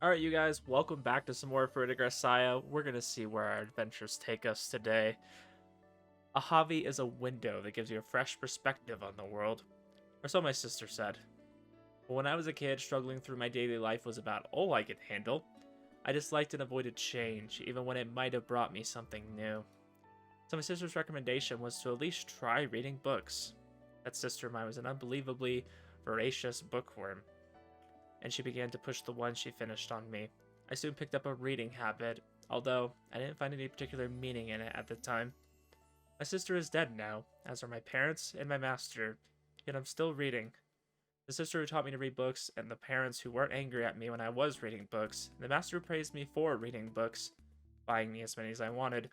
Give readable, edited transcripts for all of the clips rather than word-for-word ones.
Alright, you guys, welcome back to some more for Grisaia. We're gonna see where our adventures take us today. A hobby is a window that gives you a fresh perspective on the world, or so my sister said. But when I was a kid, struggling through my daily life was about all I could handle. I disliked and avoided change, even when it might have brought me something new. So my sister's recommendation was to at least try reading books. That sister of mine was an unbelievably voracious bookworm, and she began to push the one she finished on me. I soon picked up a reading habit, although I didn't find any particular meaning in it at the time. My sister is dead now, as are my parents and my master, yet I'm still reading. The sister who taught me to read books, and the parents who weren't angry at me when I was reading books, and the master who praised me for reading books, buying me as many as I wanted.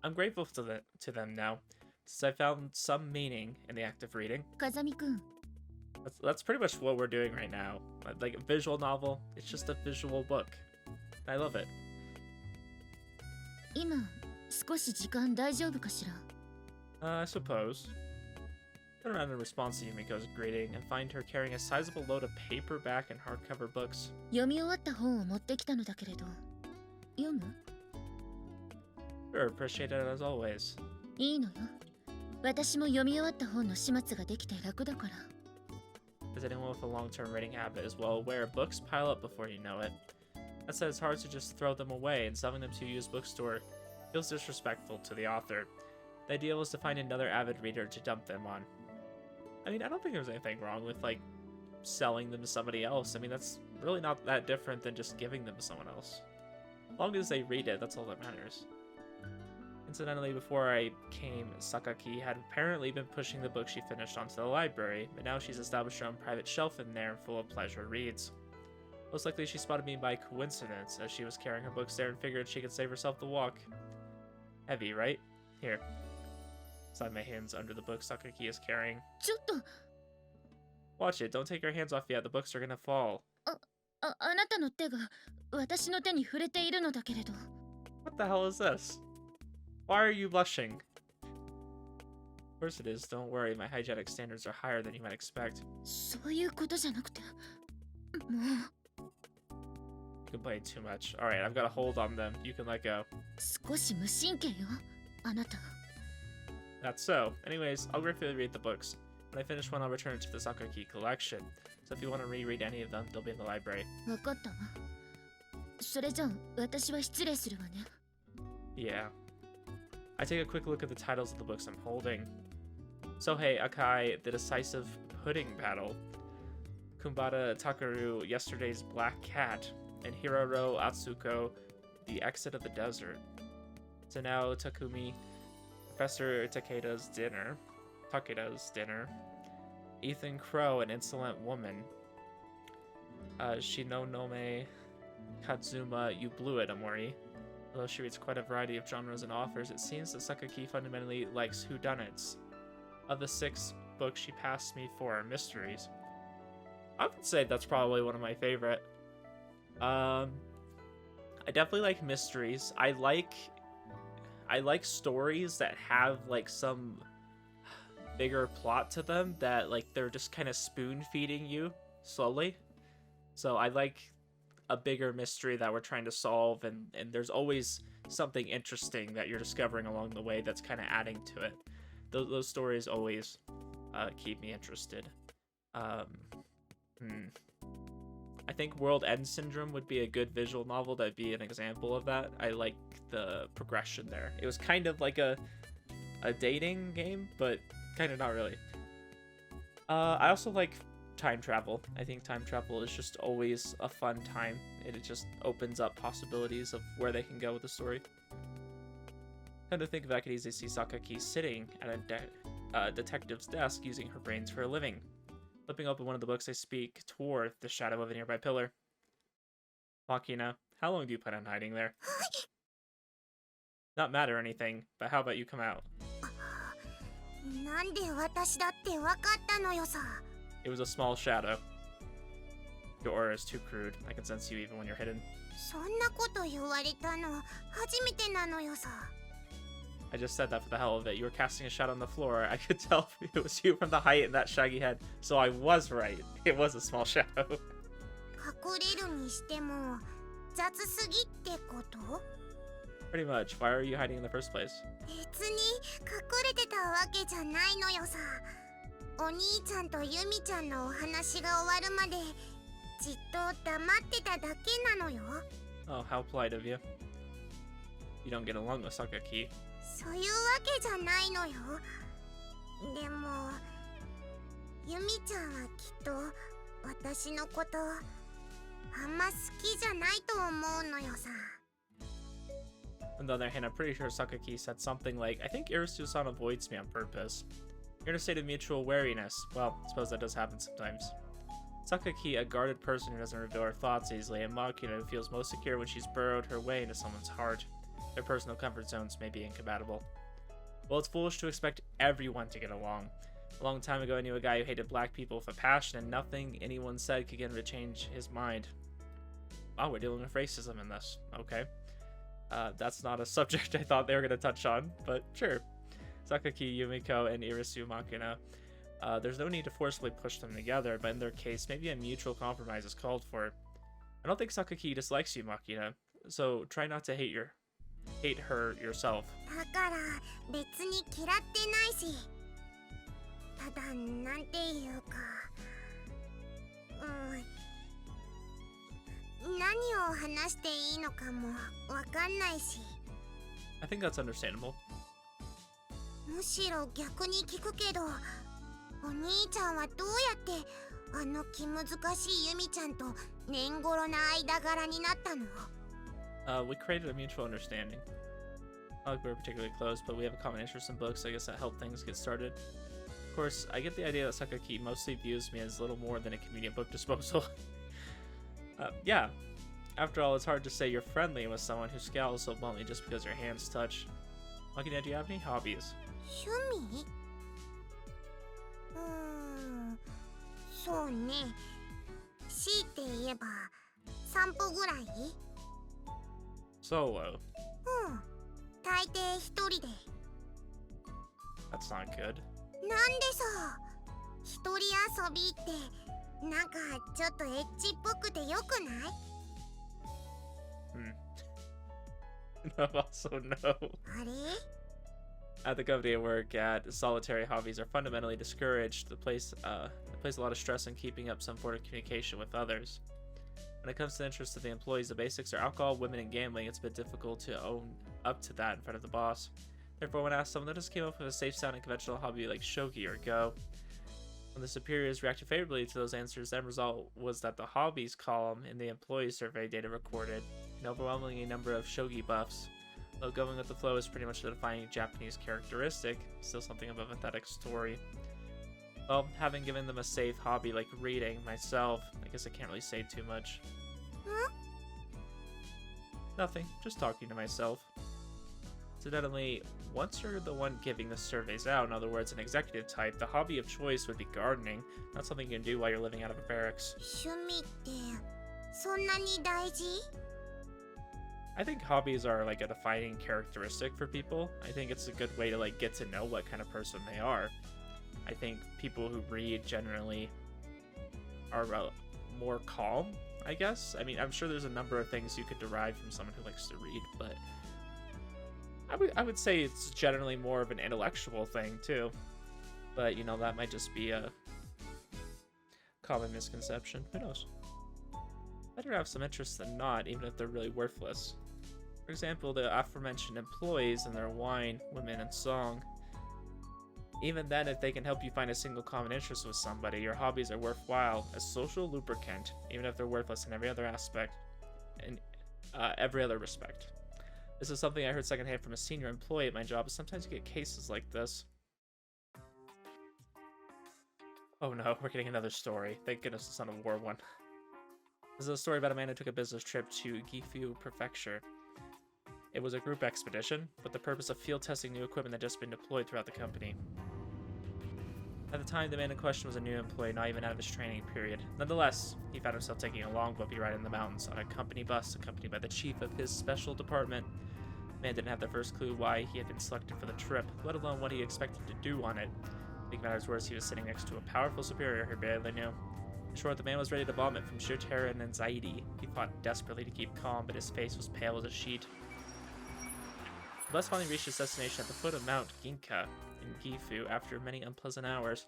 I'm grateful to them now, since I found some meaning in the act of reading. 風見くん That's pretty much what we're doing right now. Like a visual novel, it's just a visual book. I love it. 今少し時間大丈夫かしら I suppose. Turn around in response to Yumiko's greeting and find her carrying a sizable load of paperback and hardcover books. 読み終わった本を持ってきたのだけれど読む Sure, appreciate it as always. いいのよ私も読み終わった本の始末ができて楽だから As anyone with a long-term reading habit is well aware, books pile up before you know it. That said, it's hard to just throw them away, and selling them to a used bookstore feels disrespectful to the author. The ideal is to find another avid reader to dump them on. I mean, I don't think there's anything wrong with, like, selling them to somebody else. I mean, that's really not that different than just giving them to someone else. As long as they read it, that's all that matters. Incidentally, before I came, Sakaki had apparently been pushing the book she finished onto the library, but now she's established her own private shelf in there full of pleasure reads. Most likely she spotted me by coincidence, as she was carrying her books there and figured she could save herself the walk. Heavy, right? Here. Slide my hands under the book Sakaki is carrying. ちょっと Watch it, don't take your hands off yet, the books are gonna fall. あなたの手が私の手に触れているのだけれど What the hell is this? Why are you blushing? Of course it is, don't worry, my hygienic standards are higher than you might expect. そういうことじゃなくても You complain too much. Alright, I've got a hold on them. You can let go. う少し無神経よあなた That's so. Anyways, I'll gratefully read the books. When I finish one, I'll return it to the Sakaki collection. So if you want to reread any of them, they'll be in the library. 分かったわそれじゃあ私は失礼するわね Yeah. I take a quick look at the titles of the books I'm holding. Sohei Akai, The Decisive Pudding Battle. Kumbata Takaru, Yesterday's Black Cat. And Hiroro Atsuko, The Exit of the Desert. Sanao Takumi, Professor Takeda's Dinner. Ethan Crow, An Insolent Woman. Shinonome Kazuma, You Blew It, Amori. Although she reads quite a variety of genres and authors, it seems that Sakaki fundamentally likes whodunits. Of the 6 books she passed me for are mysteries. I would say that's probably one of my favorite. I definitely like mysteries. I like stories that have like some bigger plot to them that like they're just kind of spoon feeding you slowly. So I like a bigger mystery that we're trying to solve, and there's always something interesting that you're discovering along the way that's kind of adding to it. Those stories always keep me interested. I think World End Syndrome would be a good visual novel that'd be an example of that. I like the progression there. It was kind of like a dating game, but kind of not really. I also like time travel. I think time travel is just always a fun time. It just opens up possibilities of where they can go with the story. Come to think of it, I could easily see Sakaki sitting at a detective's desk using her brains for a living. Flipping open one of the books, I speak toward the shadow of a nearby pillar. Makina, how long do you plan on hiding there? Not mad or anything, but how about you come out? なんで私だって分かったのよさ It was a small shadow. Your aura is too crude. I can sense you even when you're hidden. そんなこと言われたの初めてなのよさ I just said that for the hell of it. You were casting a shadow on the floor. I could tell it was you from the height and that shaggy head. So I was right. It was a small shadow. 隠れるにしても雑すぎってこと？ Pretty much. Why are you hiding in the first place? 別に隠れてたわけじゃないのよさ。お兄ちゃんとユミちゃんのお話が終わるまでじっと黙ってただけなのよ。Oh, how polite of you. You don't get along with Sakaki. そういうわけじゃないのよ。でもユミちゃんはきっと私のことあんま好きじゃないと思うのよさ。On the other hand, I'm pretty sure Sakaki said something like, I think Irisu-san avoids me on purpose. You're in a state of mutual wariness. Well, I suppose that does happen sometimes. Sakaki, a guarded person who doesn't reveal her thoughts easily, and Makina, who feels most secure when she's burrowed her way into someone's heart. Their personal comfort zones may be incompatible. Well, it's foolish to expect everyone to get along. A long time ago, I knew a guy who hated black people with a passion, and nothing anyone said could get him to change his mind. Wow, we're dealing with racism in this. Okay. That's not a subject I thought they were going to touch on, but sure. Sakaki, Yumiko, and Irisu Makina. There's no need to forcibly push them together, but in their case, maybe a mutual compromise is called for. I don't think Sakaki dislikes you, Makina, so try not to hate her yourself. だから別に嫌ってないし、ただなんていうか、何を話していいのかもわかんないし。I think that's understandable. むしろ逆に聞くけど、お兄ちゃんはどうやってあの気難しいユミちゃんと年頃な間柄になったの？ We created a mutual understanding. Not like we were particularly close, but we have a common interest in books, so I guess that helped things get started. Of course, I get the idea that Sakaki mostly views me as little more than a convenient book disposal. Yeah. After all, it's hard to say you're friendly with someone who scowls so bluntly just because your hands touch. Makina, do you have any hobbies? 趣味？そうね。強いて言えば散歩ぐらい？ Solo. 大抵一人で。That's not good. なんでさ、一人遊びってなんかちょっとエッチっぽくてよくない？ Also, no. あれ？ At the company I work at, solitary hobbies are fundamentally discouraged. It places a lot of stress on keeping up some sort of communication with others. When it comes to the interests of the employees, the basics are alcohol, women, and gambling. It's a bit difficult to own up to that in front of the boss. Therefore, when asked, someone that just came up with a safe-sounding conventional hobby like shogi or go. When the superiors reacted favorably to those answers, the end result was that the hobbies column in the employee survey data recorded an overwhelming number of shogi buffs. Though going with the flow is pretty much the defining Japanese characteristic, still something of a pathetic story. Well, having given them a safe hobby like reading myself, I guess I can't really say too much. Nothing, just talking to myself. Incidentally, once you're the one giving the surveys out, in other words, an executive type, the hobby of choice would be gardening, not something you can do while you're living out of a barracks. 趣味ってそんなに大事？ I think hobbies are like a defining characteristic for people. I think it's a good way to like get to know what kind of person they are. I think people who read generally are more calm, I guess. I mean, I'm sure there's a number of things you could derive from someone who likes to read, but I would say it's generally more of an intellectual thing too. But you know, that might just be a common misconception. Who knows? Better have some interest than not, even if they're really worthless. For example, the aforementioned employees and their wine, women, and song. Even then, if they can help you find a single common interest with somebody, your hobbies are worthwhile as social lubricant, even if they're worthless in every other aspect, in every other respect. This is something I heard secondhand from a senior employee at my job, but sometimes you get cases like this. Oh no, we're getting another story. Thank goodness it's not a war one. This is a story about a man who took a business trip to Gifu Prefecture. It was a group expedition, with the purpose of field testing new equipment that had just been deployed throughout the company. At the time, the man in question was a new employee, not even out of his training period. Nonetheless, he found himself taking a long bumpy ride in the mountains on a company bus accompanied by the chief of his special department. The man didn't have the first clue why he had been selected for the trip, let alone what he expected to do on it. To make matters worse, he was sitting next to a powerful superior who barely knew. In short, the man was ready to vomit from sheer terror and anxiety. He fought desperately to keep calm, but his face was pale as a sheet. The bus finally reached its destination at the foot of Mount Ginka in Gifu after many unpleasant hours.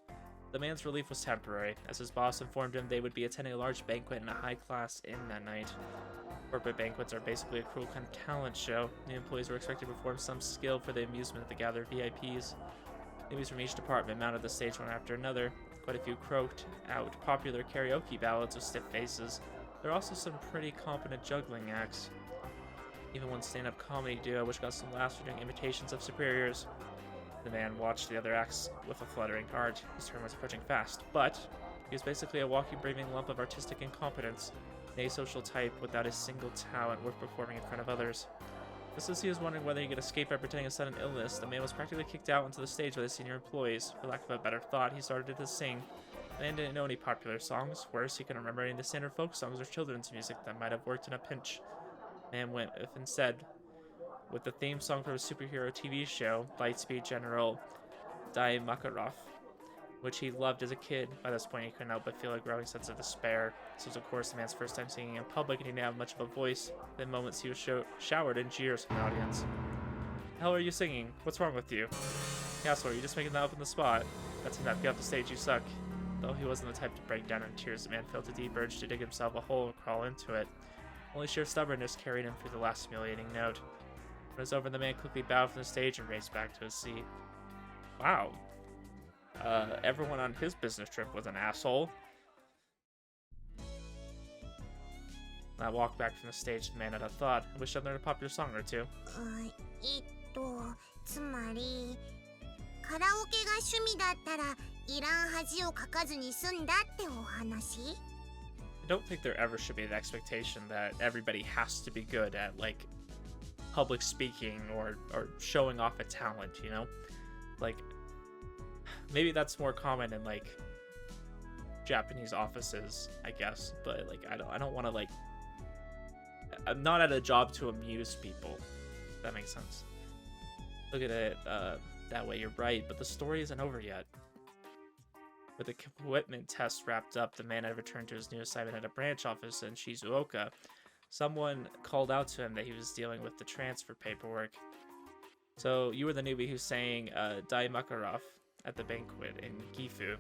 The man's relief was temporary, as his boss informed him they would be attending a large banquet in a high-class inn that night. Corporate banquets are basically a cruel kind of talent show. The employees were expected to perform some skill for the amusement of the gathered VIPs. Newbies from each department mounted the stage one after another. Quite a few croaked out popular karaoke ballads with stiff faces. There are also some pretty competent juggling acts. Even one stand-up comedy duo which got some laughs for doing imitations of superiors. The man watched the other acts with a fluttering heart. His turn was approaching fast, but he was basically a walking, breathing lump of artistic incompetence, an asocial type without a single talent worth performing in front of others. Just as he was wondering whether he could escape by pretending a sudden illness, the man was practically kicked out onto the stage by the senior employees. For lack of a better thought, he started to sing. The man didn't know any popular songs. Worse, he couldn't remember any of the standard folk songs or children's music that might have worked in a pinch. The man went with instead with the theme song from a superhero TV show, Lightspeed General Dai Makarov, which he loved as a kid. By this point, he couldn't help but feel a growing sense of despair. This was, of course, the man's first time singing in public, and he didn't have much of a voice. In moments, he was showered in jeers from the audience. The hell are you singing? What's wrong with you? Castle, are you just making that up on the spot? That's enough. Get off the stage, you suck. Though he wasn't the type to break down in tears, the man felt a deep urge to dig himself a hole and crawl into it. Only sheer stubbornness carried him through the last humiliating note. When it was over, the man quickly bowed from the stage and raced back to his seat. Wow. Everyone on his business trip was an asshole. I walked back from the stage, the man had a thought. I wish I'd learned a popular song or two. つまりカラオケが趣味だったらいらん恥をかかずに済んだってお話? I don't think there ever should be an expectation that everybody has to be good at, like, public speaking or showing off a talent, you know? Like, maybe that's more common in, like, Japanese offices, I guess, but, like, I don't want to, like, I'm not at a job to amuse people, if that makes sense. Look at it that way, you're right, but the story isn't over yet. With the equipment test wrapped up, the man had returned to his new assignment at a branch office in Shizuoka. Someone called out to him that he was dealing with the transfer paperwork. So, you were the newbie who sang Dai Makarov at the banquet in Gifu.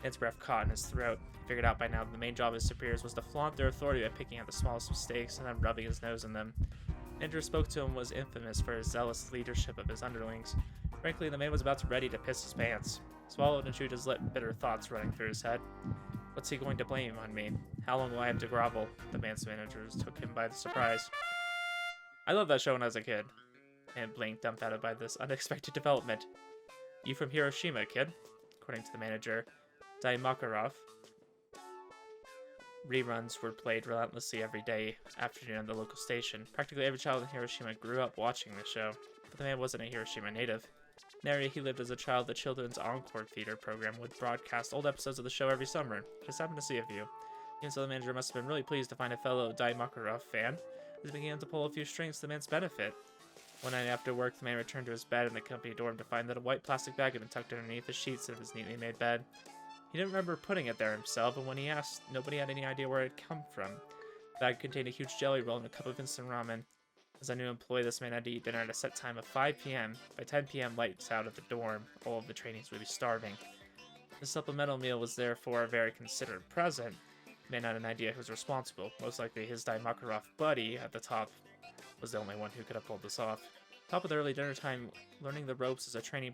His breath caught in his throat. He figured out by now that the main job of his superiors was to flaunt their authority by picking out the smallest mistakes and then rubbing his nose in them. Andrew spoke to him was infamous for his zealous leadership of his underlings. Frankly, the man was about ready to piss his pants. Swallowed and chewed his lip, bitter thoughts running through his head. What's he going to blame on me? How long will I have to grovel? The man's managers took him by surprise. I loved that show when I was a kid, and blinked dumbfounded by this unexpected development. You from Hiroshima, kid? According to the manager, Dai Makarov. Reruns were played relentlessly every day afternoon on the local station. Practically every child in Hiroshima grew up watching the show, but the man wasn't a Hiroshima native. In the area he lived as a child, the Children's Encore Theater program would broadcast old episodes of the show every summer. Just happened to see a few. Even so, the manager must have been really pleased to find a fellow Dai Makarov fan, as he began to pull a few strings to the man's benefit. One night after work, the man returned to his bed in the company dorm to find that a white plastic bag had been tucked underneath the sheets of his neatly made bed. He didn't remember putting it there himself, and when he asked, nobody had any idea where it had come from. The bag contained a huge jelly roll and a cup of instant ramen. As a new employee, this man had to eat dinner at a set time of 5 p.m. By 10 p.m., lights out at the dorm. All of the trainees would be starving. The supplemental meal was therefore a very considered present. The man had an idea who was responsible. Most likely his Dai Makarov buddy at the top was the only one who could have pulled this off. Top of the early dinner time, learning the ropes as a trainee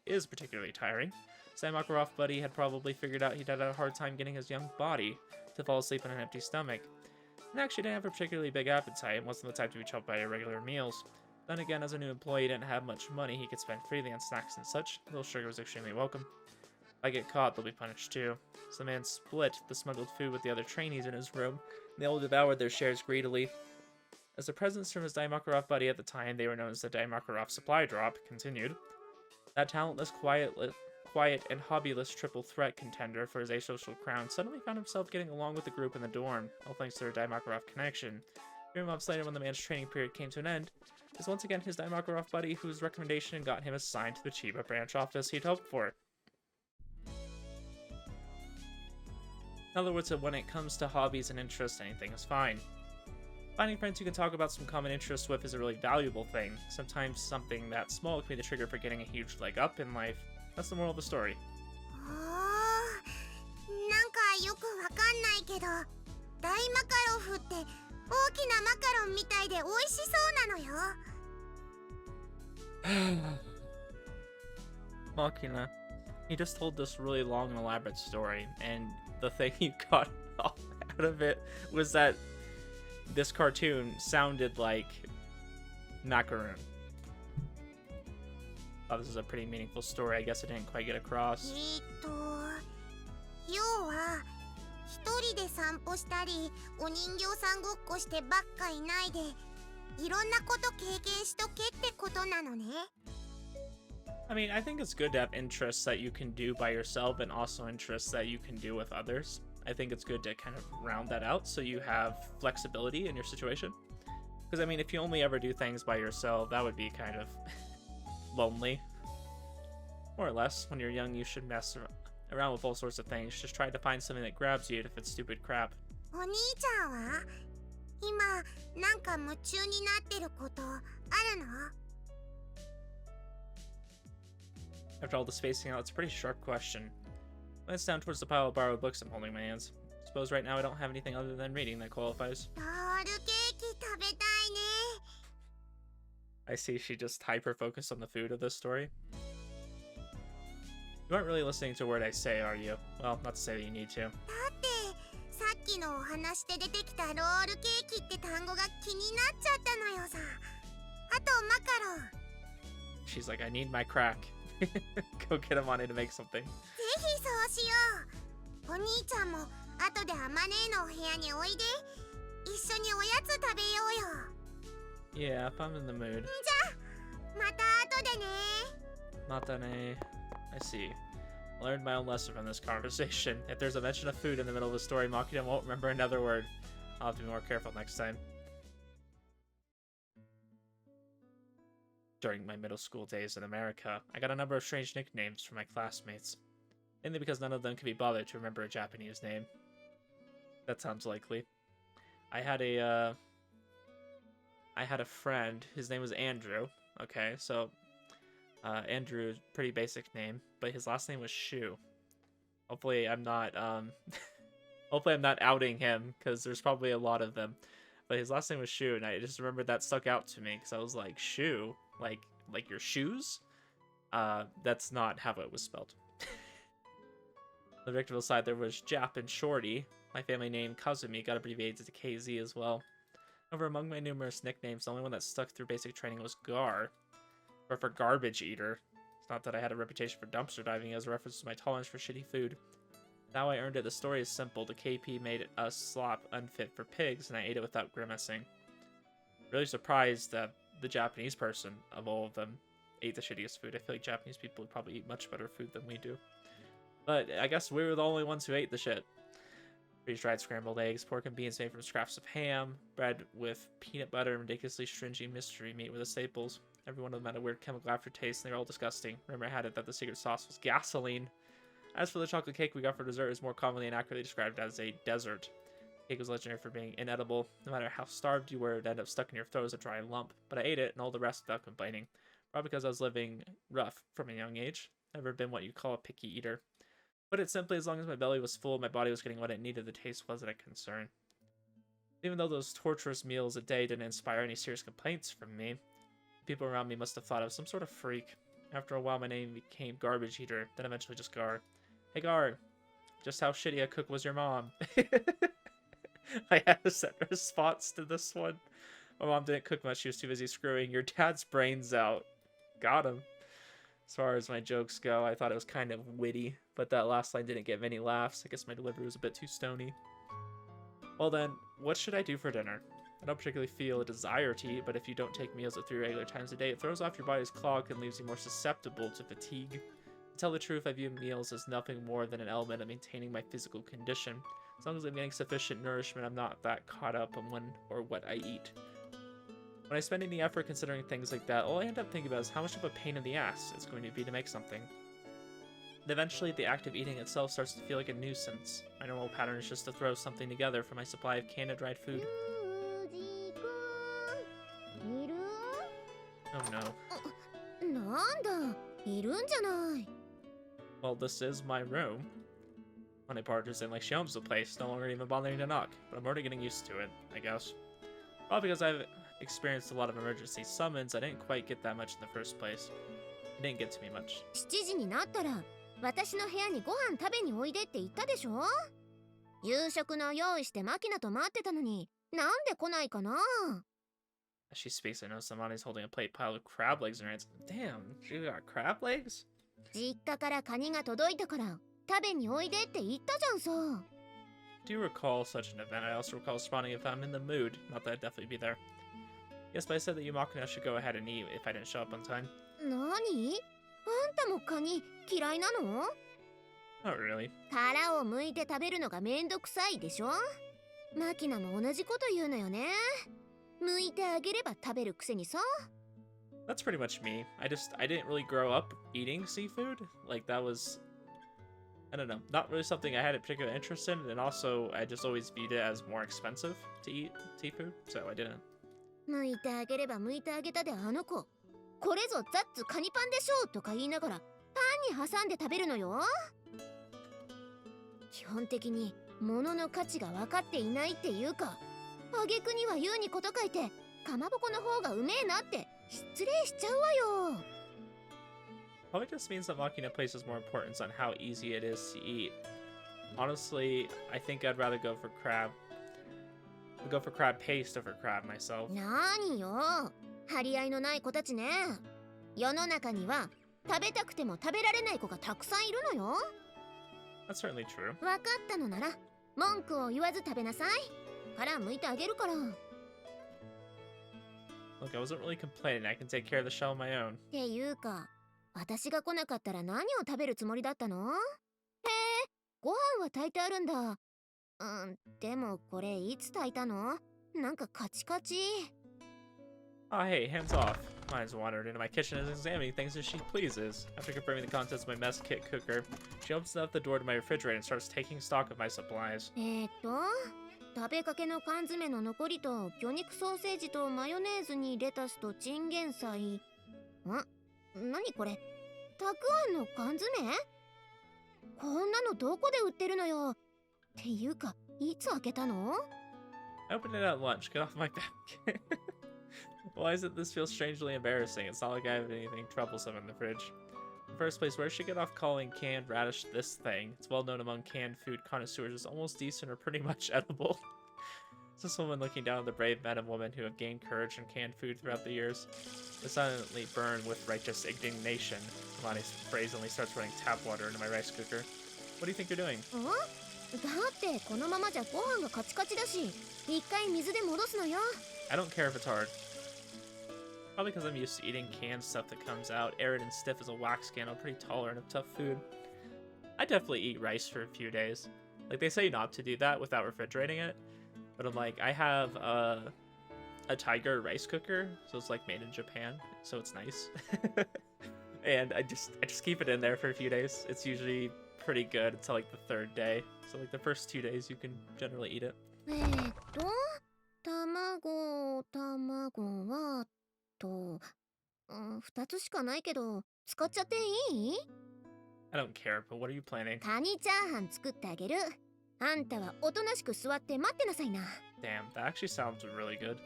is particularly tiring. Dai Makarov buddy had probably figured out he'd had a hard time getting his young body to fall asleep on an empty stomach. And actually didn't have a particularly big appetite and wasn't the type to be choked by irregular meals. Then again, as a new employee, he didn't have much money he could spend freely on snacks and such. A little sugar was extremely welcome. If I get caught, they'll be punished too. So the man split the smuggled food with the other trainees in his room, and they all devoured their shares greedily. As the presence from his Dai Makarov buddy at the time, they were known as the Dai Makarov Supply Drop, continued. That talentless, quiet and hobbyless triple threat contender for his asocial crown suddenly found himself getting along with the group in the dorm, all thanks to their Dai Makarov connection. 3 months later, when the man's training period came to an end, it was once again his Dai Makarov buddy whose recommendation got him assigned to the Chiba branch office he'd hoped for. In other words, when it comes to hobbies and interests, anything is fine. Finding friends you can talk about some common interests with is a really valuable thing. Sometimes something that small can be the trigger for getting a huge leg up in life. That's the moral of the story. おー、なんかよくわかんないけど、大マカロフって大きなマカロンみたいで美味しそうなのよ。Machina, he just told this really long and elaborate story, and the thing you got out of it was that this cartoon sounded like macaroon. Thought this was a pretty meaningful story. I guess I didn't quite get across. 要は一人で散歩したりお人形さんごっこしてばっかいないでいろんなこと経験しとけってことなのね。I mean, I think it's good to have interests that you can do by yourself and also interests that you can do with others. I think it's good to kind of round that out so you have flexibility in your situation. Because, I mean, if you only ever do things by yourself, that would be kind of lonely. More or less, when you're young, you should mess around with all sorts of things. Just try to find something that grabs you if it's stupid crap. お兄ちゃんは今なんか夢中になってることあるの？ After all the spacing out, it's a pretty sharp question. Glance down towards the pile of borrowed books I'm holding in my hands. Suppose right now I don't have anything other than reading that qualifies. ロールケーキ食べたいね。 I see she just hyper-focused on the food of this story. You aren't really listening to a word I say, are you? Well, not to say that you need to. だってさっきのお話で出てきたロールケーキって単語が気になっちゃったのよさ。あとマカロン。 She's like, I need my crack. Go get him on it to make something. ぜひそうしよう。お兄ちゃんも後であまねのお部屋においで。一緒におやつ食べようよ。 Yeah, if I'm in the mood. じゃあまた後でね。 Matane. I see. Learned my own lesson from this conversation. If there's a mention of food in the middle of a story, Makina won't remember another word. I'll have to be more careful next time. During my middle school days in America, I got a number of strange nicknames from my classmates. Mainly because none of them could be bothered to remember a Japanese name. That sounds likely. I had a friend, his name was Andrew. Okay, so Andrew, pretty basic name, but his last name was Shu. Hopefully I'm not hopefully I'm not outing him, because there's probably a lot of them. But his last name was Shu, and I just remembered that stuck out to me, because I was like, Shu? Like your shoes? That's not how it was spelled. On the Victorville side, there was Jap and Shorty. My family name, Kazumi, got abbreviated to KZ as well. However, among my numerous nicknames, the only one that stuck through basic training was Gar, or for garbage eater. It's not that I had a reputation for dumpster diving as a reference to my tolerance for shitty food. Now I earned it. The story is simple. The KP made a slop unfit for pigs, and I ate it without grimacing. Really surprised that the Japanese person of all of them ate the shittiest food. I feel like Japanese people would probably eat much better food than we do. But I guess we were the only ones who ate the shit. Freeze-dried scrambled eggs, pork and beans made from scraps of ham, bread with peanut butter, and ridiculously stringy mystery meat were the staples. Every one of them had a weird chemical aftertaste, and they were all disgusting. Rumor had it that the secret sauce was gasoline. As for the chocolate cake we got for dessert, it is more commonly and accurately described as a dessert. The cake was legendary for being inedible. No matter how starved you were, it would end up stuck in your throat as a dry lump. But I ate it, and all the rest without complaining. Probably because I was living rough from a young age. Never been what you'd call a picky eater. Put it simply, as long as my belly was full, my body was getting what it needed, the taste wasn't a concern. Even though those torturous meals a day didn't inspire any serious complaints from me, people around me must have thought I was some sort of freak. After a while, my name became Garbage Eater, then eventually just Gar. Hey Gar, just how shitty a cook was your mom? I had a set response to this one. My mom didn't cook much, she was too busy screwing your dad's brains out. Got him. As far as my jokes go, I thought it was kind of witty, but that last line didn't get many laughs. I guess my delivery was a bit too stony. Well then, what should I do for dinner? I don't particularly feel a desire to eat, but if you don't take meals at 3 regular times a day, it throws off your body's clock and leaves you more susceptible to fatigue. To tell the truth, I view meals as nothing more than an element of maintaining my physical condition. As long as I'm getting sufficient nourishment, I'm not that caught up on when or what I eat. When I spend any effort considering things like that, all I end up thinking about is how much of a pain in the ass it's going to be to make something. Eventually, the act of eating itself starts to feel like a nuisance. My normal pattern is just to throw something together for my supply of canned and dried food. ユージくんいる？ Oh no. なんだいるんじゃない。 Well, this is my room. When I barges in like she owns the place, no longer even bothering to knock, but I'm already getting used to it, I guess. Probably because I've experienced a lot of emergency summons, I didn't quite get that much in the first place. It didn't get to me much. 7時になったら私の部屋にご飯食べにおいでって言ったでしょ。夕食の用意してマキナと待ってたのになんで来ないかな。 As she speaks, I notice Amani's holding a plate piled with crab legs in her hands. Damn, she got crab legs? 実家からカニが届いたから食べにおいでって言ったじゃんさ。 I do recall such an event. I also recall responding if I'm in the mood. Not that I'd definitely be there. Yes, but I said that Yumakuna should go ahead and eat if I didn't show up on time. 何？あんたもカニ嫌いなの？ Not really. 殻を剥いて食べるのがめんどくさいでしょ。マキナも同じこと言うのよね。剥いてあげれば食べるくせにさ。 That's pretty much me. I didn't really grow up eating seafood. Like, that was, I don't know, not really something I had a particular interest in, and also I just always viewed it as more expensive to eat seafood, so I didn't. 剥いてあげれば剥いてあげたであの子。これぞザッツカニパンでしょとか言いながらパンに挟んで食べるのよ。基本的に物の価値が分かっていないっていうか、挙句には言うにこと書いてかまぼこの方がうめえなって失礼しちゃうわよ。 Probably just means that Makina places more importance on how easy it is to eat. Honestly, I think I'd rather go for crab. I'd go for crab paste over crab myself. なーによ、張り合いのない子たちね。世の中には食べたくても食べられない子がたくさんいるのよ。 That's certainly true. 分かったのなら文句を言わず食べなさい。殻剥いてあげるから。 Look, I wasn't really complaining. I can take care of the shell on my own. っていうか、私が来なかったら何を食べるつもりだったの？へえ、ご飯は炊いてあるんだ。でもこれいつ炊いたの？なんかカチカチ。 Ah, hey, hands off. Mine's wandered into my kitchen and is examining things as she pleases. After confirming the contents of my mess kit cooker, she opens up the door to my refrigerator and starts taking stock of my supplies. 食べかけの缶詰の残りと魚肉ソーセージとマヨネーズにレタスとチンゲン菜。何これ？たくあんの缶詰？こんなのどこで売ってるのよ。っていうか、いつ開けたの？ I opened it at lunch. Get off my back. Why does this feel strangely embarrassing? It's not like I have anything troublesome in the fridge. In the first place, where should I get off calling canned radish this thing? It's well known among canned food connoisseurs as almost decent or pretty much edible. Is this woman looking down on the brave men and women who have gained courage in canned food throughout the years? I silently burn with righteous indignation. Imani brazenly starts running tap water into my rice cooker. What do you think you're doing? だってこのままじゃご飯がカチカチだし、一回水で戻すのよ。 I don't care if it's hard. Probably because I'm used to eating canned stuff that comes out arid and stiff as a wax can. I'm pretty tolerant of tough food. I definitely eat rice for a few days. Like, they say not to do that without refrigerating it, but I'm like, I have a Tiger rice cooker, so it's like made in Japan, so it's nice. And I just keep it in there for a few days. It's usually pretty good until like the third day. So like the first 2 days you can generally eat it. 卵はと、2つしかないけど使っちゃっていい？ I don't care, but what are you planning? カニチャーハン作ってあげる。あんたはおとなしく座って待ってなさいな。 Damn, that actually sounds really good.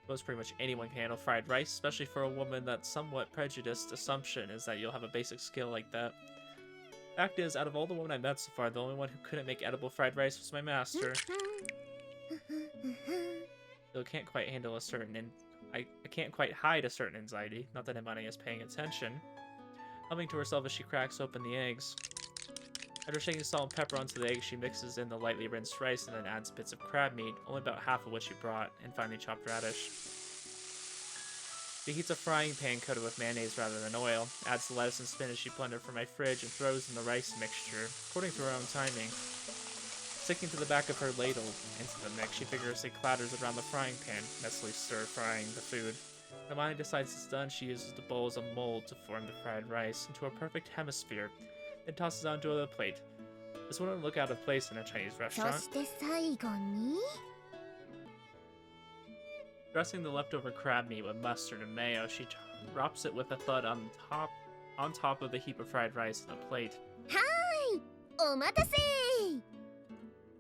Most pretty much anyone can handle fried rice, especially for a woman. That somewhat prejudiced assumption is that you'll have a basic skill like that. Fact is, out of all the women I met so far, the only one who couldn't make edible fried rice was my master. Though I can't quite handle a certain I can't quite hide a certain anxiety. Not that Imani is paying attention. Humming to herself as she cracks open the eggs. After shaking salt and pepper onto the eggs, she mixes in the lightly rinsed rice and then adds bits of crab meat, only about half of which she brought, and finally chopped radish. She heats a frying pan coated with mayonnaise rather than oil, adds the lettuce and spinach she blended from my fridge, and throws in the rice mixture, according to her own timing. Sticking to the back of her ladle into the mix, she vigorously clatters around the frying pan, messily stir-frying the food. When Amani decides it's done, she uses the bowl as a mold to form the fried rice into a perfect hemisphere, then tosses it onto a plate. This wouldn't look out of place in a Chinese そ restaurant. して最後に Dressing the leftover crab meat with mustard and mayo, she drops it with a thud on top of the heap of fried rice in a plate. お待たせ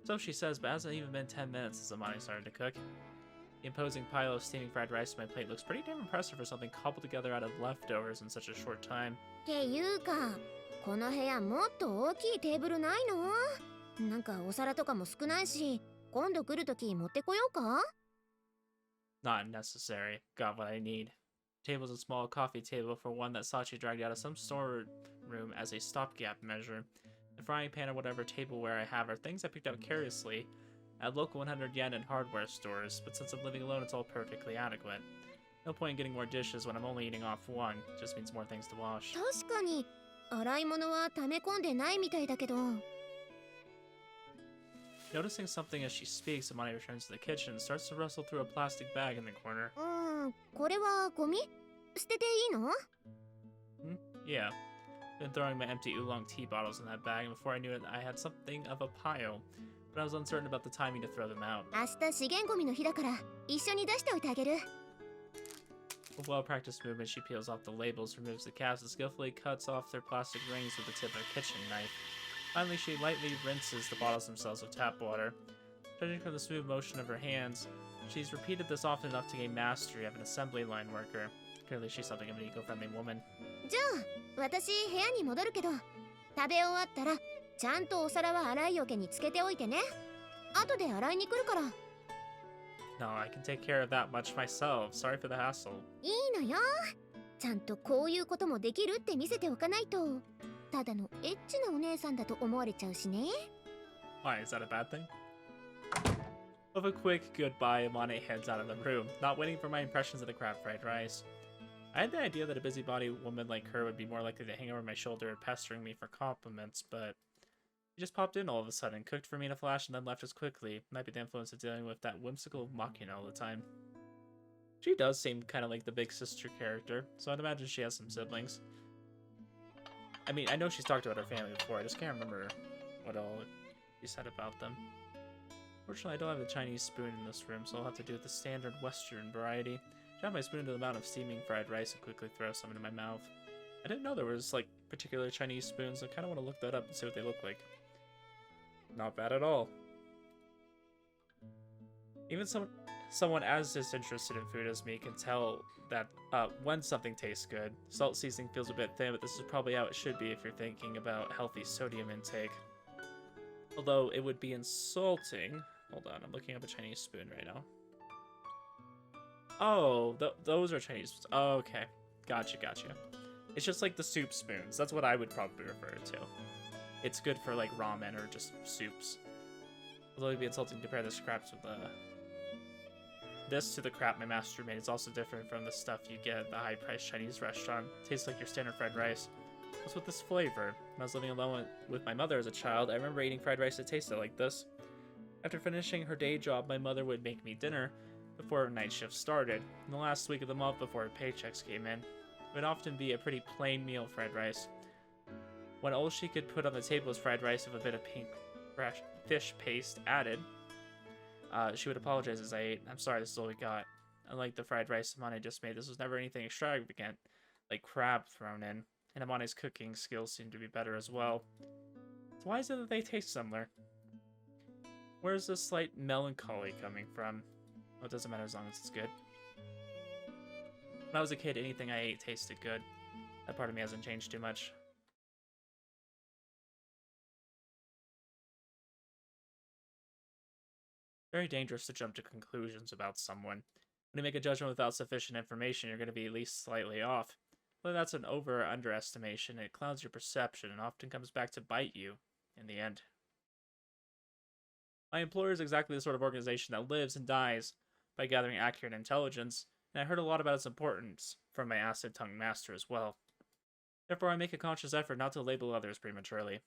So she says, but it hasn't even been 10 minutes since Amani started to cook. The imposing pile of steaming fried rice on my plate looks pretty damn impressive for something cobbled together out of leftovers in such a short time. っていうかこの部屋もっと大きいテーブルないのなんかお皿とかも少ないし今度来るとき持ってこようか Not necessary. Got what I need. Table's a small coffee table for one that Sachi dragged out of some storeroom as a stopgap measure. The frying pan or whatever tableware I have are things I picked up carelessly at local 100 yen and hardware stores, but since I'm living alone, it's all perfectly adequate. No point in getting more dishes when I'm only eating off one. Just means more things to wash. 確かに洗い物は溜め込んでないみたいだけど Noticing something as she speaks, Amani returns to the kitchen and starts to rustle through a plastic bag in the corner. これはゴミ捨てていいの Yeah. Been throwing my empty oolong tea bottles in that bag, and before I knew it, I had something of a pile. But I was uncertain about the timing to throw them out. 明日資源ゴミの日だから一緒に出しておいてあげる With well-practiced movement, she peels off the labels, removes the caps, and skillfully cuts off their plastic rings with the tip of a kitchen knife. Finally, she lightly rinses the bottles themselves with tap water. Judging from the smooth motion of her hands, she's repeated this often enough to gain mastery of an assembly line worker. Clearly, she's something of an eco-friendly woman. じゃあ私部屋に戻るけど食べ終わったらちゃんとお皿は洗いよけにつけておいてね後で洗いに来るから No, I can take care of that much myself. Sorry for the hassle. いいのよちゃんとこういうこともできるって見せておかないとただのエッチなお姉さんだと思われちゃうしね Why, is that a bad thing? With a quick goodbye, Amane heads out of the room, not waiting for my impressions of the crab fried rice. I had the idea that a busybody woman like her would be more likely to hang over my shoulder pestering me for compliments, but she just popped in all of a sudden, cooked for me in a flash, and then left as quickly. Might be the influence of dealing with that whimsical machina all the time. She does seem kind of like the big sister character, so I'd imagine she has some siblings. I mean, I know she's talked about her family before, I just can't remember what all she said about them. Fortunately, I don't have a Chinese spoon in this room, so I'll have to do with the standard Western variety. Jab my spoon into the amount of steaming fried rice and quickly throw some into my mouth. I didn't know there was, like, particular Chinese spoons. I kind of want to look that up and see what they look like. Not bad at all. Even someone as disinterested in food as me can tell that when something tastes good. Salt seasoning feels a bit thin, but this is probably how it should be if you're thinking about healthy sodium intake. Although it would be insulting. Hold on, I'm looking up a Chinese spoon right now. Oh, those are Chinese spoons. Oh, okay. Gotcha. It's just like the soup spoons. That's what I would probably refer it to. It's good for like ramen or just soups. Although it'd be insulting to compare the scraps with this to the crap my master made. It's also different from the stuff you get at the high-priced Chinese restaurant. It tastes like your standard fried rice. What's with this flavor? When I was living alone with my mother as a child, I remember eating fried rice that tasted like this. After finishing her day job, my mother would make me dinner before her night shift started. In the last week of the month before her paychecks came in, it would often be a pretty plain meal of fried rice. When all she could put on the table was fried rice with a bit of pink fresh fish paste added, she would apologize as I ate. I'm sorry, this is all we got. Unlike the fried rice Amane just made, this was never anything extravagant, like crab thrown in, and Amane's cooking skills seem to be better as well. So why is it that they taste similar? Where's this slight melancholy coming from? Well, it doesn't matter as long as it's good. When I was a kid, anything I ate tasted good. That part of me hasn't changed too much. Very dangerous to jump to conclusions about someone. When you make a judgment without sufficient information, you're going to be at least slightly off. Whether that's an over or underestimation, it clouds your perception and often comes back to bite you in the end. My employer is exactly the sort of organization that lives and dies by gathering accurate intelligence, and I heard a lot about its importance from my acid-tongued master as well. Therefore, I make a conscious effort not to label others prematurely.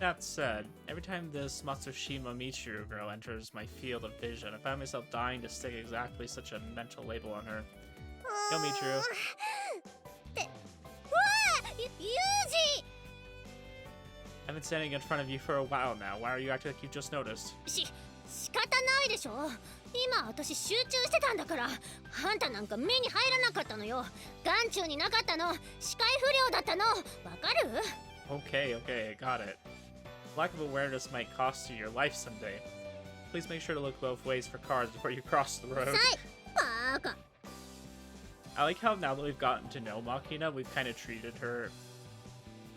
That said, every time this Matsushima Michiru girl enters my field of vision, I find myself dying to stick exactly such a mental label on her. Yo, Michiru. ってうわあユージ I've been standing in front of you for a while now. Why are you acting like you just noticed? 仕方ないでしょ今私集中してたんだからあんたなんか目に入らなかったのよ眼中になかったの視界不良だったのわかる Okay, okay, got it. Lack of awareness might cost you your life someday. Please make sure to look both ways for cars before you cross the road. バーカ I like how now that we've gotten to know Makina, we've kind of treated her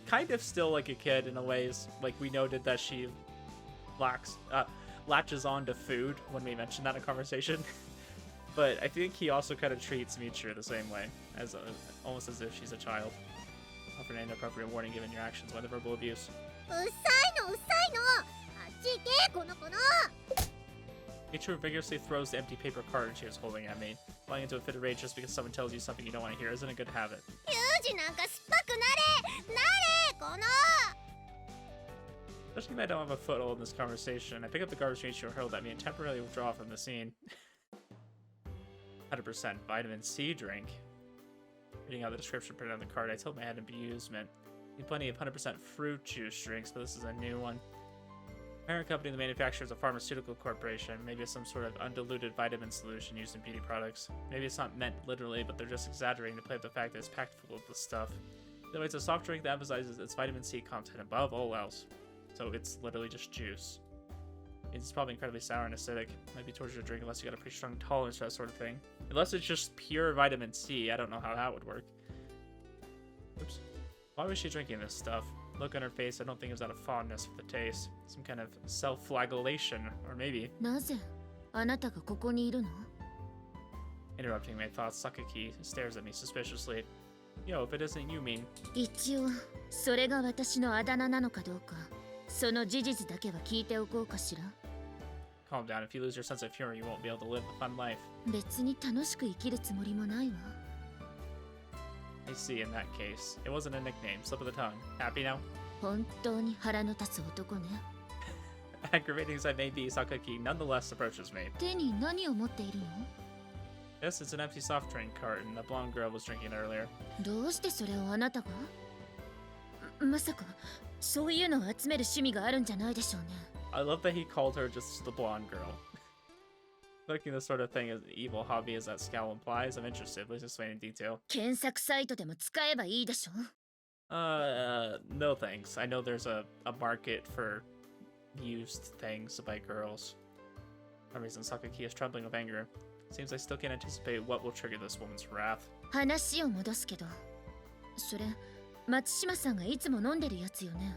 kind of still like a kid in a ways. Like we noted that she latches on to food when we mentioned that in conversation. But I think he also kind of treats Michiru the same way, as almost as if she's a child. Offer an inappropriate warning given your actions by the verbal abuse. うっさいのあっち行けこの子の Michiru vigorously throws the empty paper card she was holding at me. Flying into a fit of rage just because someone tells you something you don't want to hear isn't a good habit. ユージなんか酸っぱくなれこの Especially if I don't have a foothold in this conversation, I pick up the garbage Michiru hurled at me and temporarily withdraw from the scene. 100% vitamin C drink. Reading out the description printed on the card, I tilt my head in bemusement. Need plenty of 100% fruit juice drinks, but this is a new one. Parent company of the manufacturer is a pharmaceutical corporation. Maybe it's some sort of undiluted vitamin solution used in beauty products. Maybe it's not meant literally, but they're just exaggerating to play up the fact that it's packed full of this stuff. Either way, it's a soft drink that emphasizes its vitamin C content above all else. So it's literally just juice. It's probably incredibly sour and acidic. Might be torture to drink unless you got a pretty strong tolerance for that sort of thing. Unless it's just pure vitamin C, I don't know how that would work. Oops. Why was she drinking this stuff? Look on her face, I don't think it was out of fondness for the taste. Some kind of self-flagellation, or maybe. なぜあなたがここにいるの Interrupting my thoughts, Sakaki stares at me suspiciously. Yo, if it isn't you, mean. 一応それが私のあだ名なのかどうかその事実だけは聞いておこうかしら Calm down, if you lose your sense of humor, you won't be able to live a fun life. 別に楽しく生きるつもりもないわ I see, in that case. It wasn't a nickname, slip of the tongue. Happy now? 本当に腹の立つ男ね Aggravating as I may be, Sakaki nonetheless approaches me. 手に何を持っているの Yes, it's an empty soft drink carton. The blonde girl was drinking it earlier. どうしてそれをあなたがまさかそういうのを集める趣味があるんじゃないでしょうね I love that he called her just the blonde girl. Looking this sort of thing as an evil hobby as that scowl implies, I'm interested. Please explain in detail. 検索サイトでも使えばいいでしょ No thanks. I know there's a market for used things by girls. For some reason, Sakaki is trembling with anger. Seems I still can't anticipate what will trigger this woman's wrath. 話を戻すけどそれ松島さんがいつも飲んでるやつよね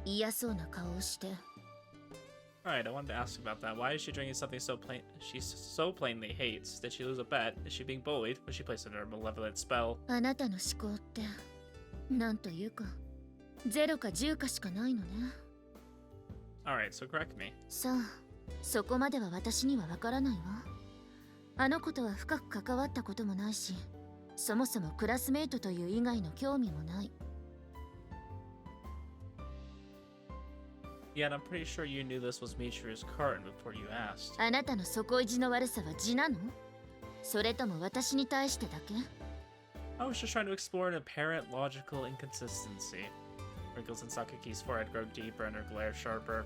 嫌そうな顔をして Alright, I wanted to ask about that. Why is she drinking something she so plainly hates? Did she lose a bet? Is she being bullied? Was she placed under a malevolent spell? あなたの思考ってなんというか0か10かしかないのね Alright, so correct me. さあそこまでは私にはわからないわあの子とは深く関わったこともないしそもそもクラスメイトという以外の興味もない Yet I'm pretty sure you knew this was Michiru's carton before you asked. あなたの底意地の悪さは字なのそれとも私に対してだけ I was just trying to explore an apparent logical inconsistency. Wrinkles in Sakaki's forehead grow deeper and her glare sharper.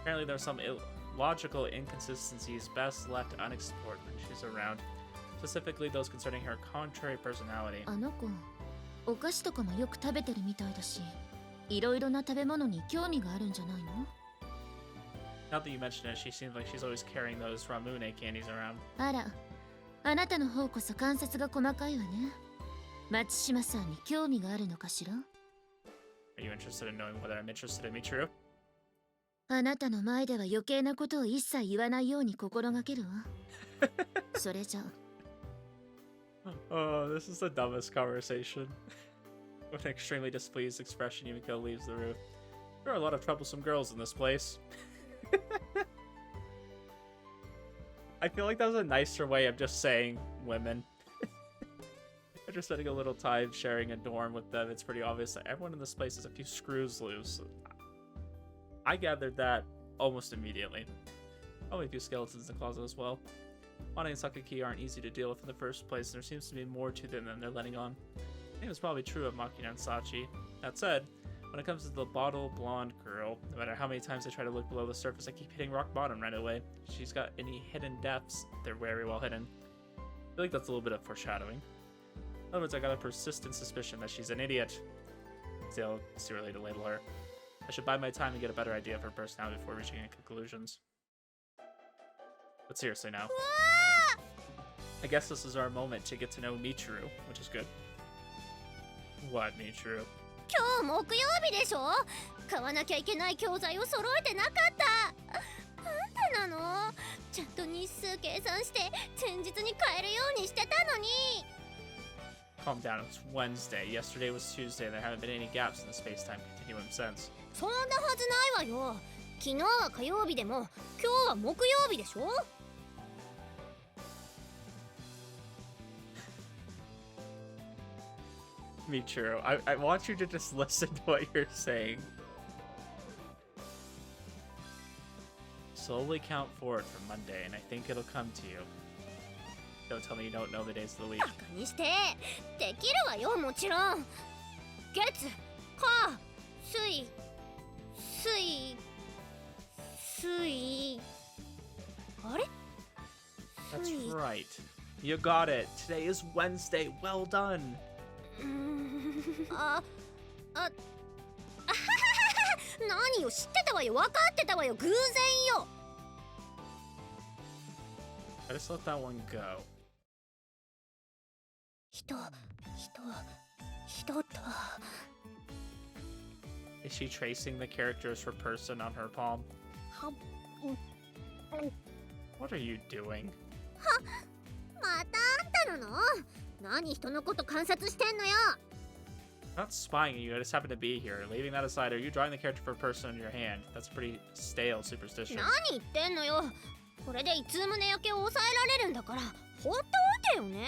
Apparently there are some illogical inconsistencies best left unexplored when she's around. Specifically those concerning her contrary personality. あの子お菓子とかもよく食べてるみたいだしいろいろな食べ物に興味があるんじゃないの Now that you mention it, she seems like she's always carrying those Ramune candies around. あらあなたの方こそ観察が細かいわね松島さんに興味があるのかしら Are you interested in knowing whether I'm interested in Michiru? あなたの前では余計なことを一切言わないように心がけるわそれじゃ Oh, this is the dumbest conversation. With an extremely displeased expression, Yumiko leaves the room. There are a lot of troublesome girls in this place. I feel like that was a nicer way of just saying women. After spending a little time sharing a dorm with them, it's pretty obvious that everyone in this place has a few screws loose. I gathered that almost immediately. Probably a few skeletons in the closet as well. Wani and Sakaki aren't easy to deal with in the first place, and there seems to be more to them than they're letting on. I think it's probably true of Makina and Sachi. That said, when it comes to the bottle blonde girl, no matter how many times I try to look below the surface, I keep hitting rock bottom right away. If she's got any hidden depths, they're very well hidden. I feel like that's a little bit of foreshadowing. In other words, I got a persistent suspicion that she's an idiot. Still, it's too early to label her. I should bide my time and get a better idea of her personality before reaching any conclusions. But seriously now. I guess this is our moment to get to know Michiru, which is good. What, Michiru? 今日木曜日でしょ。買わなきゃいけない教材を揃えてなかった。なんでなの？ちゃんと日数計算して前日に買えるようにしてたのに。Calm down, it's Wednesday. Yesterday was Tuesday, and there haven't been any gaps in the space-time continuum since. そんなはずないわよ。昨日は火曜日でも今日は木曜日でしょ。Michiru, I want you to just listen to what you're saying. Slowly count forward from Monday, and I think it'll come to you. Don't tell me you don't know the days of the week. バカにしてできるわよ、もちろん。月、火、水、あれ？ That's right. You got it. Today is Wednesday. Well done. 何よ、知ってたわよ、分かってたわよ、偶然よ。I just let that one go. 人と。Is she tracing the characters for person on her palm? What are you doing? またあんたなの？何人のこと観察してんのよ。I'm not spying on you, I just happen to be here. Leaving that aside, are you drawing the character for a person in your hand? That's a pretty stale superstition. 何言ってんのよ。これでいつ胸焼けを抑えられるんだから放っておいてよね。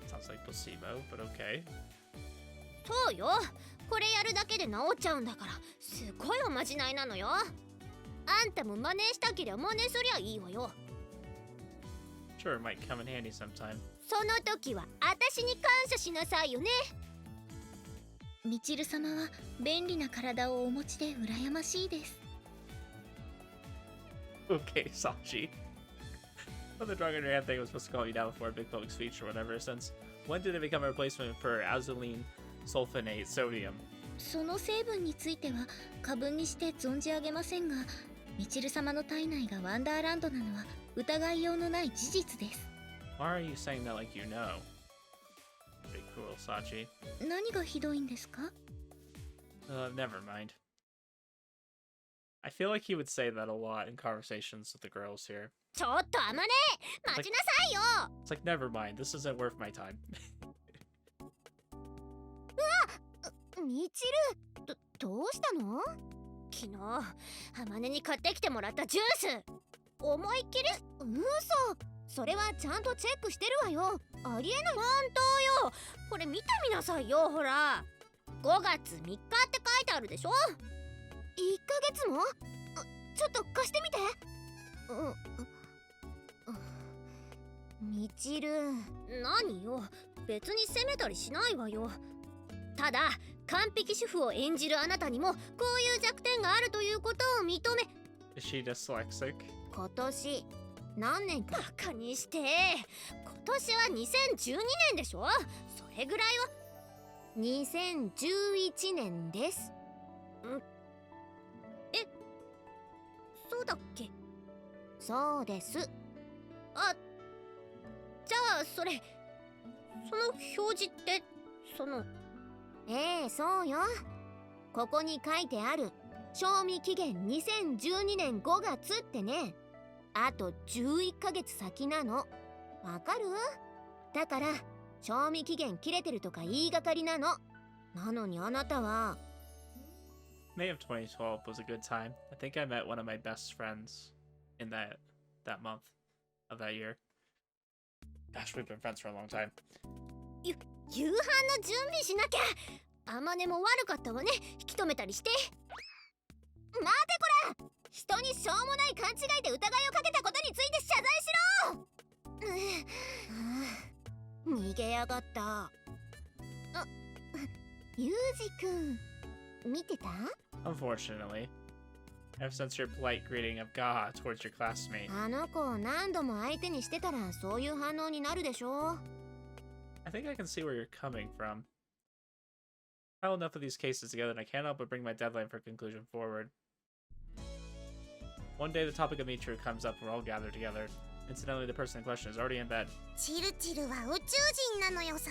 Sounds like placebo, but okay. そうよ、これやるだけで治っちゃうんだからすごいおまじないなのよ。あんたも真似したけりゃ真似すりゃいいわよ。Sure, it might come in handy sometime. その時は私に感謝しなさいよね。みちる様は便利な体をお持ちで羨ましいです。Okay, Sachi. Well, the drawing on your hand thing was supposed to call you down before a big public speech or whatever. Since when did it become a replacement for azulene sulfonate sodium? その成分については過分にして存じ上げませんが、みちる様の体内がワンダーランドなのは疑いようのない事実です。Why are you saying that like you know? Pretty cool, Sachi. 何がひどいんですか？ Never mind. I feel like he would say that a lot in conversations with the girls here. ちょっとあまね、待ちなさいよ。 It's like, never mind, this isn't worth my time. みちる、どうしたの？昨日あまねに買ってきてもらったジュース思いっきり嘘。それはちゃんとチェックしてるわよ。ありえない。本当よ、これ見てみなさいよ。ほら5月3日って書いてあるでしょ。1ヶ月も？ちょっと貸してみて。みちる、何よ、別に責めたりしないわよ。ただ完璧主婦を演じるあなたにもこういう弱点があるということを認め。 Is she dyslexic? 今年何年かバカにして。今年は2012年でしょ。それぐらいは。2011年です。そうだっけ？そうです。あ、じゃあその表示ってそうよ。ここに書いてある賞味期限2012年5月ってね。あと11ヶ月先なの。わかる？だから賞味期限切れてるとか言いがかりなの。なのにあなたは。 May of 2012 was a good time. I think I met one of my best friends in that month of that year. Gosh, we've been friends for a long time. 夕飯の準備しなきゃ。あまねも悪かったわね、引き止めたりして。待てこら、人にしょうもない勘違いで疑いをかけたことについて謝罪しろ。逃げやがった。ユージくん、見てた？ Unfortunately, ever since your polite greeting of Gaha towards your classmate, あの子を何度も相手にしてたらそういう反応になるでしょ。 I think I can see where you're coming from. I pile enough of these cases together and I can't help but bring my deadline for conclusion forward. One day the topic of Michiru comes up and we're all gathered together. Incidentally, the person in question is already in bed. チルチルは宇宙人なのよさ。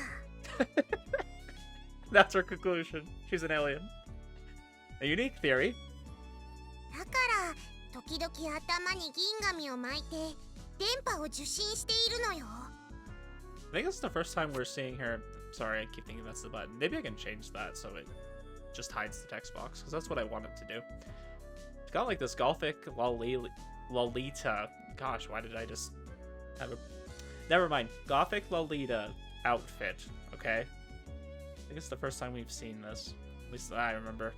That's her conclusion. She's an alien. A unique theory. だから時々頭に銀紙を巻いて電波を受信しているのよ。 I think it's the first time we're seeing her. Sorry, I keep thinking that's the button. Maybe I can change that so it just hides the text box, because that's what I want it to do. It's got like this Gothic Lolita. Gosh, why did I just have a... Never mind. Gothic Lolita outfit, okay? I think it's the first time we've seen this. At least that I remember.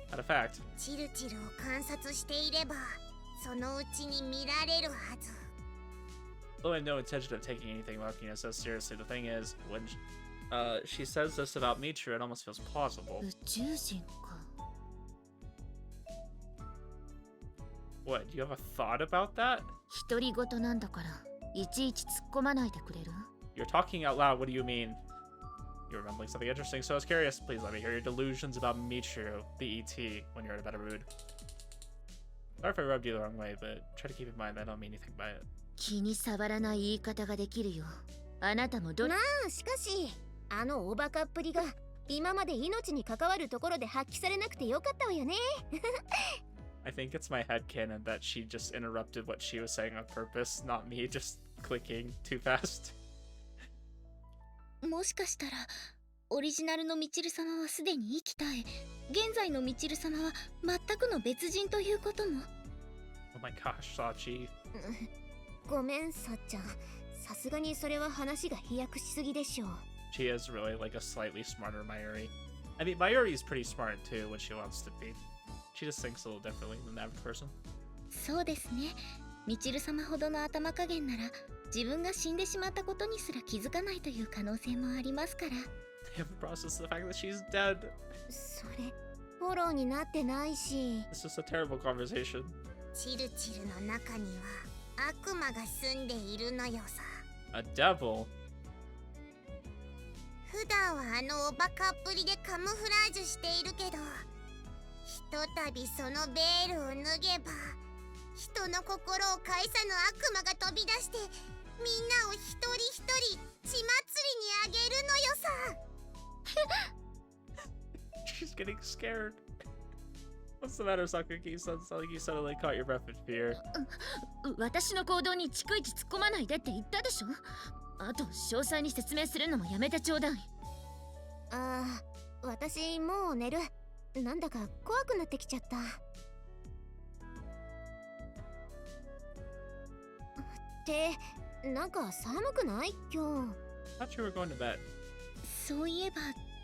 Matter of fact. チルチルを観察していればそのうちに見られるはず。 Though I have no intention of taking anything Makina says seriously, the thing is, when she says this about Michiru, it almost feels plausible. 宇宙人か。 What, do you have a thought about that? 独り言なんだからいちいち突っ込まないでくれる？ You're talking out loud, what do you mean? You're remembering something interesting, so I was curious. Please let me hear your delusions about Michiru, the ET, when you're in a better mood. Sorry if I rubbed you the wrong way, but try to keep in mind that I don't mean anything by it. 気に障らない言い方ができるよ。あなたもど。まあしかしあのおバカっぷりが今まで命に関わるところで発揮されなくてよかったわよね。I think it's my headcanon that she just interrupted what she was saying on purpose, not me just clicking too fast. もしかしたらオリジナルのミチル様はすでに生き絶え、現在のミチル様は全くの別人ということも。 Oh my gosh, Sachi. ごめんさっちゃん、さすがにそれは話が飛躍しすぎでしょう。 She is really like a slightly smarter Mayuri. I mean, Mayuri is pretty smart too when she wants to be. She just thinks a little differently than the average person. そうですね。ミチル様ほどの頭加減なら自分が死んでしまったことにすら気づかないという可能性もありますから。 They haven't processed the fact that she's dead. それフォローになってないし。 It's just a terrible conversation. チルチルの中には悪魔が住んでいるのよさ。 A devil? 普段はあのおバカっぷりでカムフラージュしているけど、ひとたびそのベールを脱げば人の心を介さぬ悪魔が飛び出してみんなを一人一人血祭りにあげるのよさ。She's getting scared. What's the matter, Sakuki? Sounds like you suddenly caught your breath in fear. 私の行動に逐一突っ込まないでって言ったでしょ。あと詳細に説明するのもやめてちょうだい。ああ、私もう寝る。なんだか怖くなってきちゃった。ってなんか寒くない今日？ Thought you were going to bed. そういえば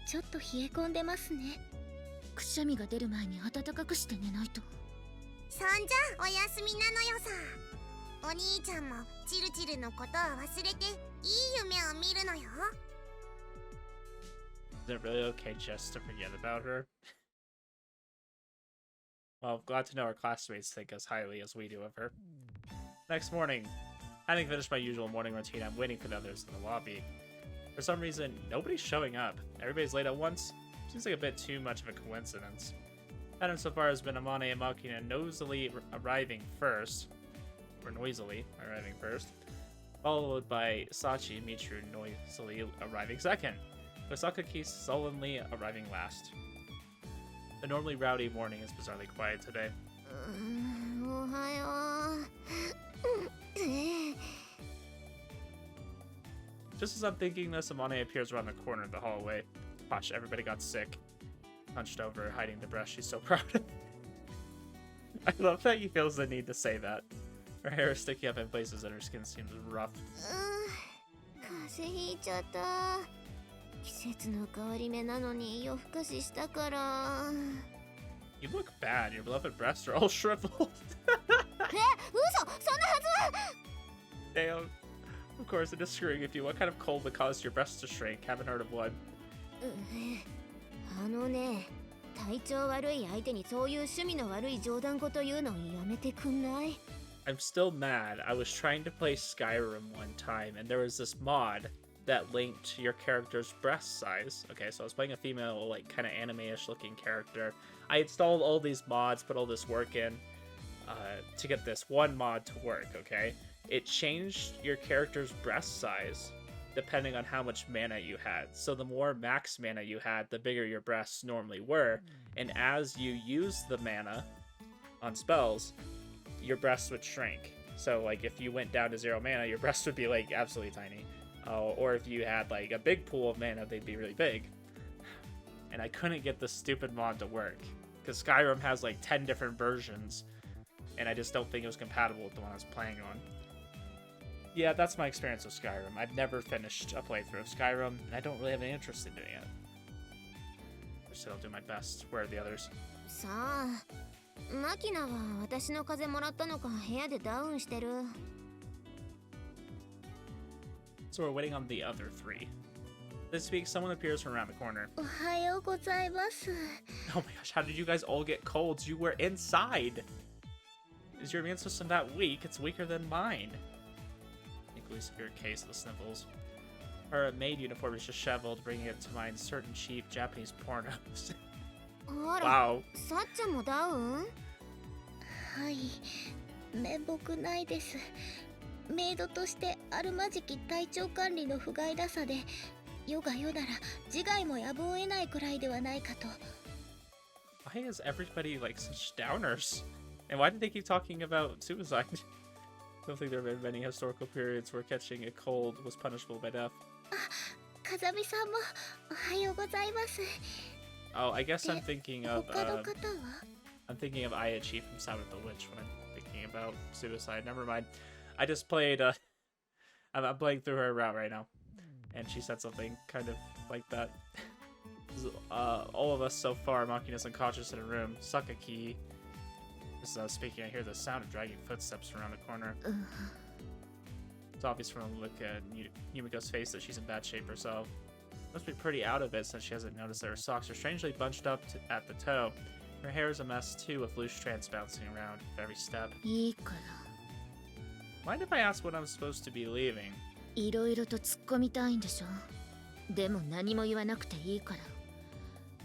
ちょっと冷え込んでますね。くしゃみが出る前に暖かくして寝ないと。そんじゃおやすみなのよさ。お兄ちゃんもチルチルのことは忘れていい夢を見るのよ。 Is it really okay just to forget about her? Well, glad to know our classmates think as highly as we do of her. Next morning, having finished my usual morning routine, I'm waiting for the others in the lobby. For some reason, nobody's showing up. Everybody's late at once. Seems like a bit too much of a coincidence. Pattern so far has been Amane and Makina noisily arriving first, followed by Sachi and Michiru noisily arriving second, with Sakaki sullenly arriving last. The normally rowdy morning is bizarrely quiet today. おはよう。 Just as I'm thinking this, Amane appears around the corner of the hallway. Gosh, everybody got sick. Hunched over, hiding the breast she's so proud of. I love that he feels the need to say that. Her hair is sticking up in places and her skin seems rough. 風邪ひいちゃった。季節の変わり目なのに夜更かししたから。You look bad. Your beloved breasts are all shriveled. え、嘘、そんなはずは。 Damn. Of course, it is screwing with you. What kind of cold would cause your breasts to shrink? Haven't heard of one. あのね、体調悪い相手にそういう趣味の悪い冗談事言うのやめてくんない？ I'm still mad. I was trying to play Skyrim one time, and there was this mod that linked your character's breast size. Okay, so I was playing a female, like, kind of anime-ish looking character. I installed all these mods, put all this work in to get this one mod to work, okay? It changed your character's breast size depending on how much mana you had. So the more max mana you had, the bigger your breasts normally were. And as you use the mana on spells, your breasts would shrink. So, like, if you went down to 0 mana, your breasts would be, like, absolutely tiny. Or if you had, like, a big pool of mana, they'd be really big. And I couldn't get the stupid mod to work. Because Skyrim has, like, 10 different versions. And I just don't think it was compatible with the one I was playing on. Yeah, that's my experience with Skyrim. I've never finished a playthrough of Skyrim, and I don't really have any interest in doing it. I still do my best. Where are the others? さあ、マキナは私の風もらったのか部屋でダウンしてる。 So we're waiting on the other 3. This week, someone appears from around the corner. おはようございます。 Oh my gosh, how did you guys all get colds? You were inside! Is your immune system that weak? It's weaker than mine. Equally severe case of the sniffles. Her maid uniform is disheveled, bringing it to mind certain cheap Japanese pornos. あら、 Wow. さっちゃんもダウン？はい、面目ないです。メイドとしてあるまじき体調管理の不甲斐なさで、世が世なら自害もやぶを得ないくらいではないかと。Why is everybody like such downers? And why did they keep talking about suicide? I don't think there have been many historical periods where catching a cold was punishable by death. 風見さんもおはようございます。 Oh, I guess I'm thinking of 他の方は？ I'm thinking of Ayachi from Sound of the Witch when I'm thinking about suicide. Never mind. I just played I'm playing through her route right now, and she said something kind of like that. All of us so far, mocking us unconscious in a room. Sakaki is speaking. I hear the sound of dragging footsteps around the corner. It's obvious from the look at Yumiko's face that she's in bad shape herself. Must be pretty out of it since she hasn't noticed that her socks are strangely bunched up at the toe. Her hair is a mess too, with loose strands bouncing around with every step. いいから。 Mind if I ask when I'm supposed to be leaving? いろいろと突っ込みたいんでしょ。でも何も言わなくていいから。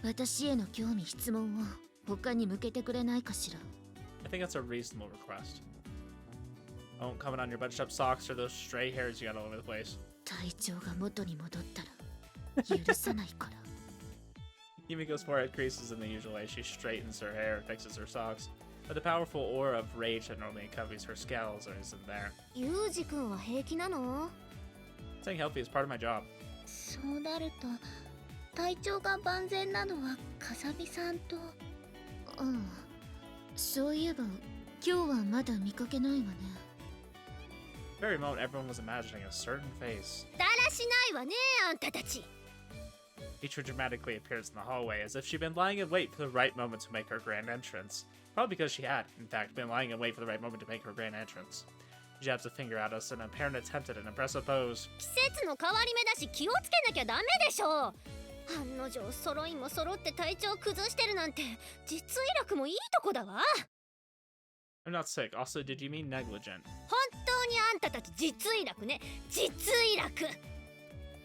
私への興味質問を他に向けてくれないかしら。I think that's a reasonable request. Don't comment on your bunched up socks or those stray hairs you got all over the place. 体調が元に戻ったら許さないから。Yumiko's forehead creases in the usual way. She straightens her hair, fixes her socks. But the powerful aura of rage that normally accompanies her scowls isn't there. ユウジ君は平気なの？ Staying healthy is part of my job. そうなると体調が万全なのは風見さんと。うん。そういえば今日はまだ見かけないわね。Very moment, everyone was imagining a certain face. だらしないわね、あんたたち。 Michiru dramatically appears in the hallway as if she'd been lying in wait for the right moment to make her grand entrance. Probably because she had, in fact, been lying in wait for the right moment to make her grand entrance. She jabs a finger at us in an apparent attempt at an impressive pose. 季節の変わり目だし気をつけなきゃダメでしょ。案の定揃いも揃って体調崩してるなんて実医楽もいいとこだわ。 I'm not sick. Also, did you mean negligent? 本当にあんたたち実医楽ね。実医楽。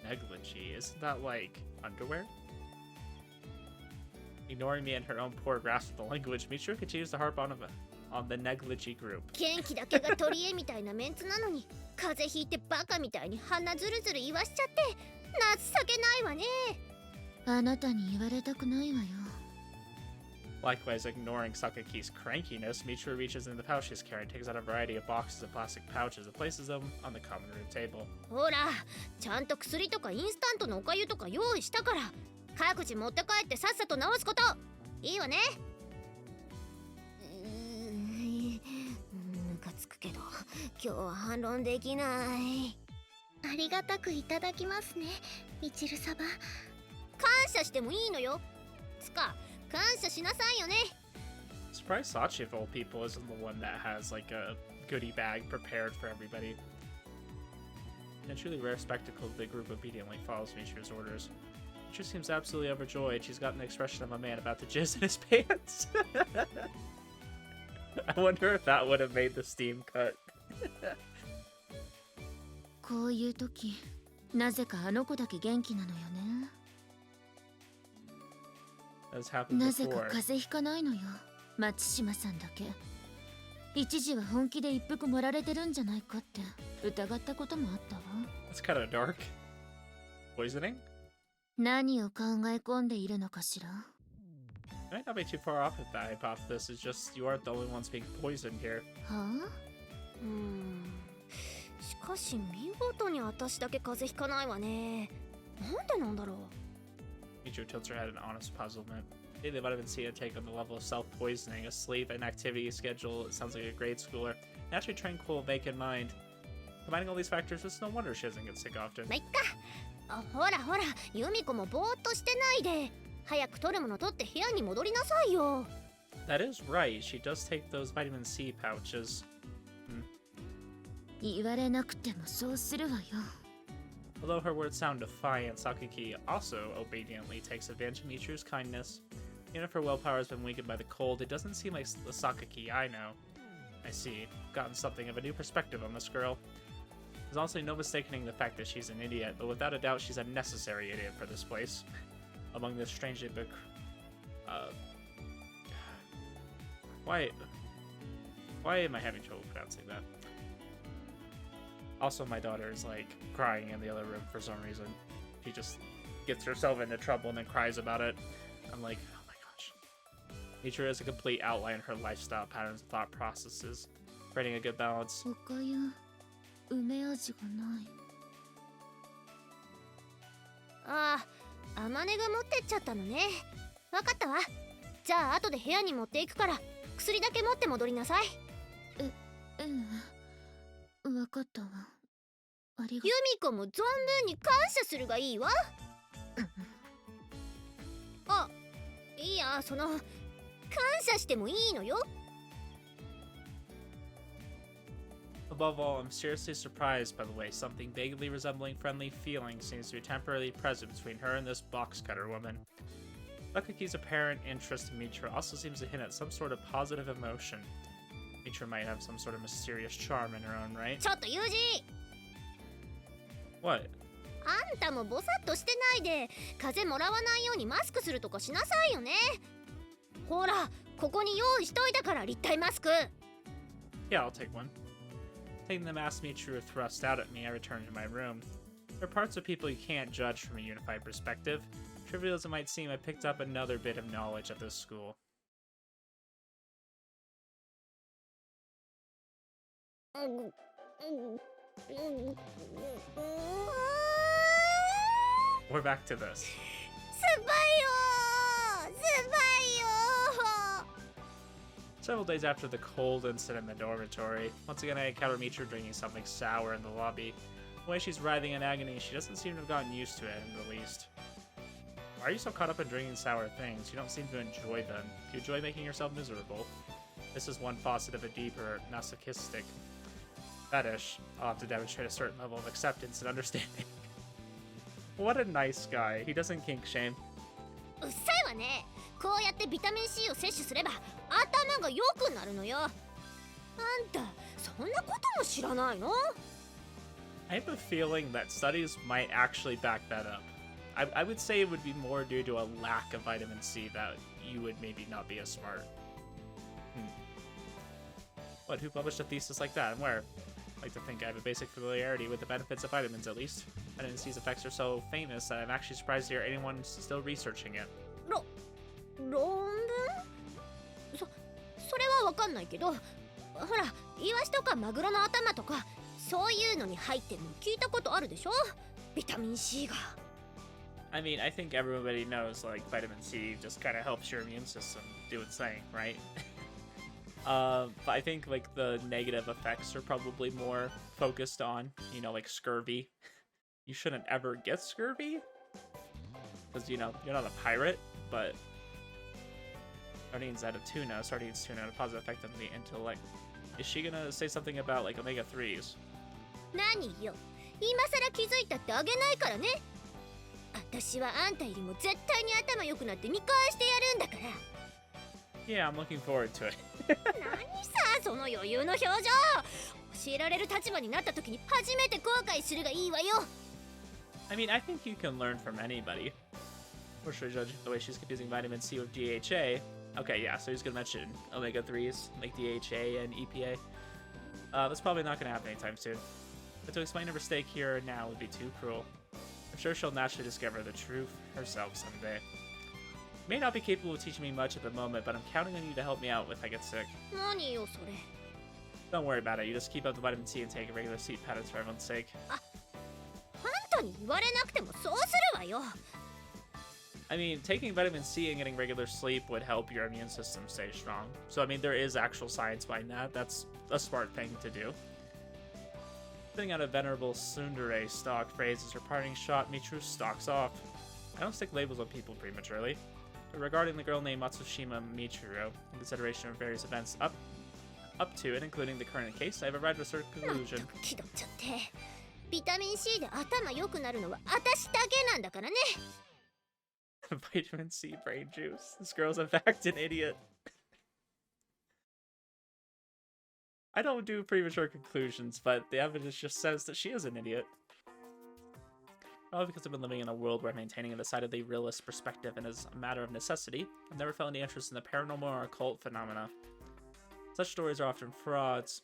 Negligee? Isn't that like underwear? Ignoring me and her own poor grasp of the language, Michiru continues to harp on the negligee group. 元気だけが取り柄みたいなメンツなのに風邪ひいてバカみたいに鼻ずるずる言わしちゃって情けないわね。あなたに言われたくないわよ。 Likewise, ignoring Sakaki's crankiness, Michiru reaches into the pouch she's carrying, takes out a variety of boxes of plastic pouches, and places them on the common room table. ほら、ちゃんと薬とかインスタントのおかゆとか用意したから各自持って帰ってさっさと治すこといいわね。ムカつくけど今日は反論できない。ありがたくいただきますね、みちる様。感謝してもいいのよ。つか感謝しなさいよね。surprised Sachi of all people isn't the one that has like a goodie bag prepared for everybody. In a truly rare spectacle, the group obediently follows Michiru's orders. Michiru seems absolutely overjoyed. She's got an expression of a man about to jizz in his pants. I wonder if that would have made the Steam cut. こういう時なぜかあの子だけ元気なのよね。 That's happened なぜか before. 風邪ひかないのよ松島さんだけ。一時は本気で一服盛られてるんじゃないかって疑ったこともあったわ。 That's kind of dark. Poisoning? 何を考え込んでいるのかしら。 I might not be too far off with that hypothesis. It's just you aren't the only ones being poisoned here. はしかし見事に私だけ風邪ひかないわね。なんでなんだろう。 Michiru tilts her head in honest puzzlement. The vitamin C intake on the level of self-poisoning, a sleep and activity schedule. It sounds like a grade schooler. Naturally tranquil, vacant mind. Combining all these factors, it's no wonder she doesn't get sick often. まあ、いっか。ほらほら、ユミコもぼーっとしてないで。早く取るもの取って部屋に戻りなさいよ。 That is right. She does take those vitamin C pouches. 言われなくてもそうするわよ。 Although her words sound defiant, Sakaki also obediently takes advantage of Michiru's kindness. Even if her willpower has been weakened by the cold, it doesn't seem like the Sakaki I know. I see. Gotten something of a new perspective on this girl. There's honestly no mistaking the fact that she's an idiot, but without a doubt she's a necessary idiot for this place. Among this strangely big... Why am I having trouble pronouncing that? Also, my daughter is, like, crying in the other room for some reason. She just gets herself into trouble and then cries about it. I'm like, oh my gosh. Michiru has a complete outline of her lifestyle patterns and thought processes, creating a good balance. おかゆ梅味がない。ああ、あまねが持ってっちゃったのね。わかったわ。じゃあ後で部屋に持っていくから薬だけ持って戻りなさい。わかったわ。ありがユミコも存分に感謝するがいいわ。あ、いや、感謝してもいいのよ。Above all, I'm seriously surprised by the way something vaguely resembling friendly feeling seems to be temporarily present between her and this box cutter woman. Sakaki's apparent interest in Michiru also seems to hint at some sort of positive emotion. Michiru might have some sort of mysterious charm in her own right. ちょっとユージ、 What? あんたもぼさっとしてないで風もらわないようにマスクするとかしなさいよね。ほら、ここに用意しといたから立体マスク。 Yeah, I'll take one. Taking the mask Michiru thrust out at me, I returned to my room. There are parts of people you can't judge from a unified perspective. Trivial as it might seem, I picked up another bit of knowledge at this school. We're back to this. すばいよ、すばいよ。 Several days after the cold incident in the dormitory, once again I encounter Michiru drinking something sour in the lobby. The way she's writhing in agony, she doesn't seem to have gotten used to it in the least. Why are you so caught up in drinking sour things? You don't seem to enjoy them. Do you enjoy making yourself miserable? This is one facet of a deeper, masochistic fetish. I'll have to demonstrate a certain level of acceptance and understanding. What a nice guy. He doesn't kink shame. うっさいわね。こうやってビタミン C を摂取すれば頭が良くなるのよ。あんたそんなことも知らないの？ I have a feeling that studies might actually back that up. I would say it would be more due to a lack of vitamin C that you would maybe not be as smart. What, who published a thesis like that and where? I like to think I have a basic familiarity with the benefits of vitamins at least. Vitamin C's effects are so famous that I'm actually surprised to hear anyone still researching it. 論文？それはわかんないけど、ほら、イワシとかマグロの頭とかそういうのに入ってるの聞いたことあるでしょ？ビタミン C が。I mean, I think everybody knows, like, vitamin C just kind of helps your immune system do its thing, right? But I think, like, the negative effects are probably more focused on, you know, like, scurvy. You shouldn't ever get scurvy. Because, you know, you're not a pirate, but... Sardines out of tuna. Sardines tuna had a positive effect on the intellect. Is she gonna say something about like omega 3s? 何よ、今さら気づいたってあげないからね。私はあんたよりも絶対に頭良くなって見返してやるんだから。Yeah, I'm looking forward to it. 何さ、その余裕の表情。教えられる立場になった時に初めて後悔するがいいわよ。I mean, I think you can learn from anybody. Or should I judge the way she's confusing vitamin C with DHA? Okay, yeah, so he's gonna mention omega 3s, like DHA and EPA. That's probably not gonna happen anytime soon. But to explain her mistake here now would be too cruel. I'm sure she'll naturally discover the truth herself someday. You may not be capable of teaching me much at the moment, but I'm counting on you to help me out if I get sick. 何よそれ。Don't worry about it, you just keep up the vitamin C and take regular sleep patterns for everyone's sake. あんたに言われなくてもそうするわよ。I mean, taking vitamin C and getting regular sleep would help your immune system stay strong. So, I mean, there is actual science behind that. That's a smart thing to do. Putting out a venerable tsundere stock phrase as her parting shot, Michiru stalks off. I don't stick labels on people prematurely. But regarding the girl named Matsushima Michiru, in consideration of various events up to and including the current case, I've arrived at a certain まっ conclusion. たく気取っちゃって。ビタミン C で頭良くなるのは私だけなんだからね。Vitamin C brain juice. This girl's in fact an idiot. I don't do premature conclusions, but the evidence just says that she is an idiot. Probably because I've been living in a world where maintaining a decidedly realist perspective and is a matter of necessity, I've never felt any interest in the paranormal or occult phenomena. Such stories are often frauds,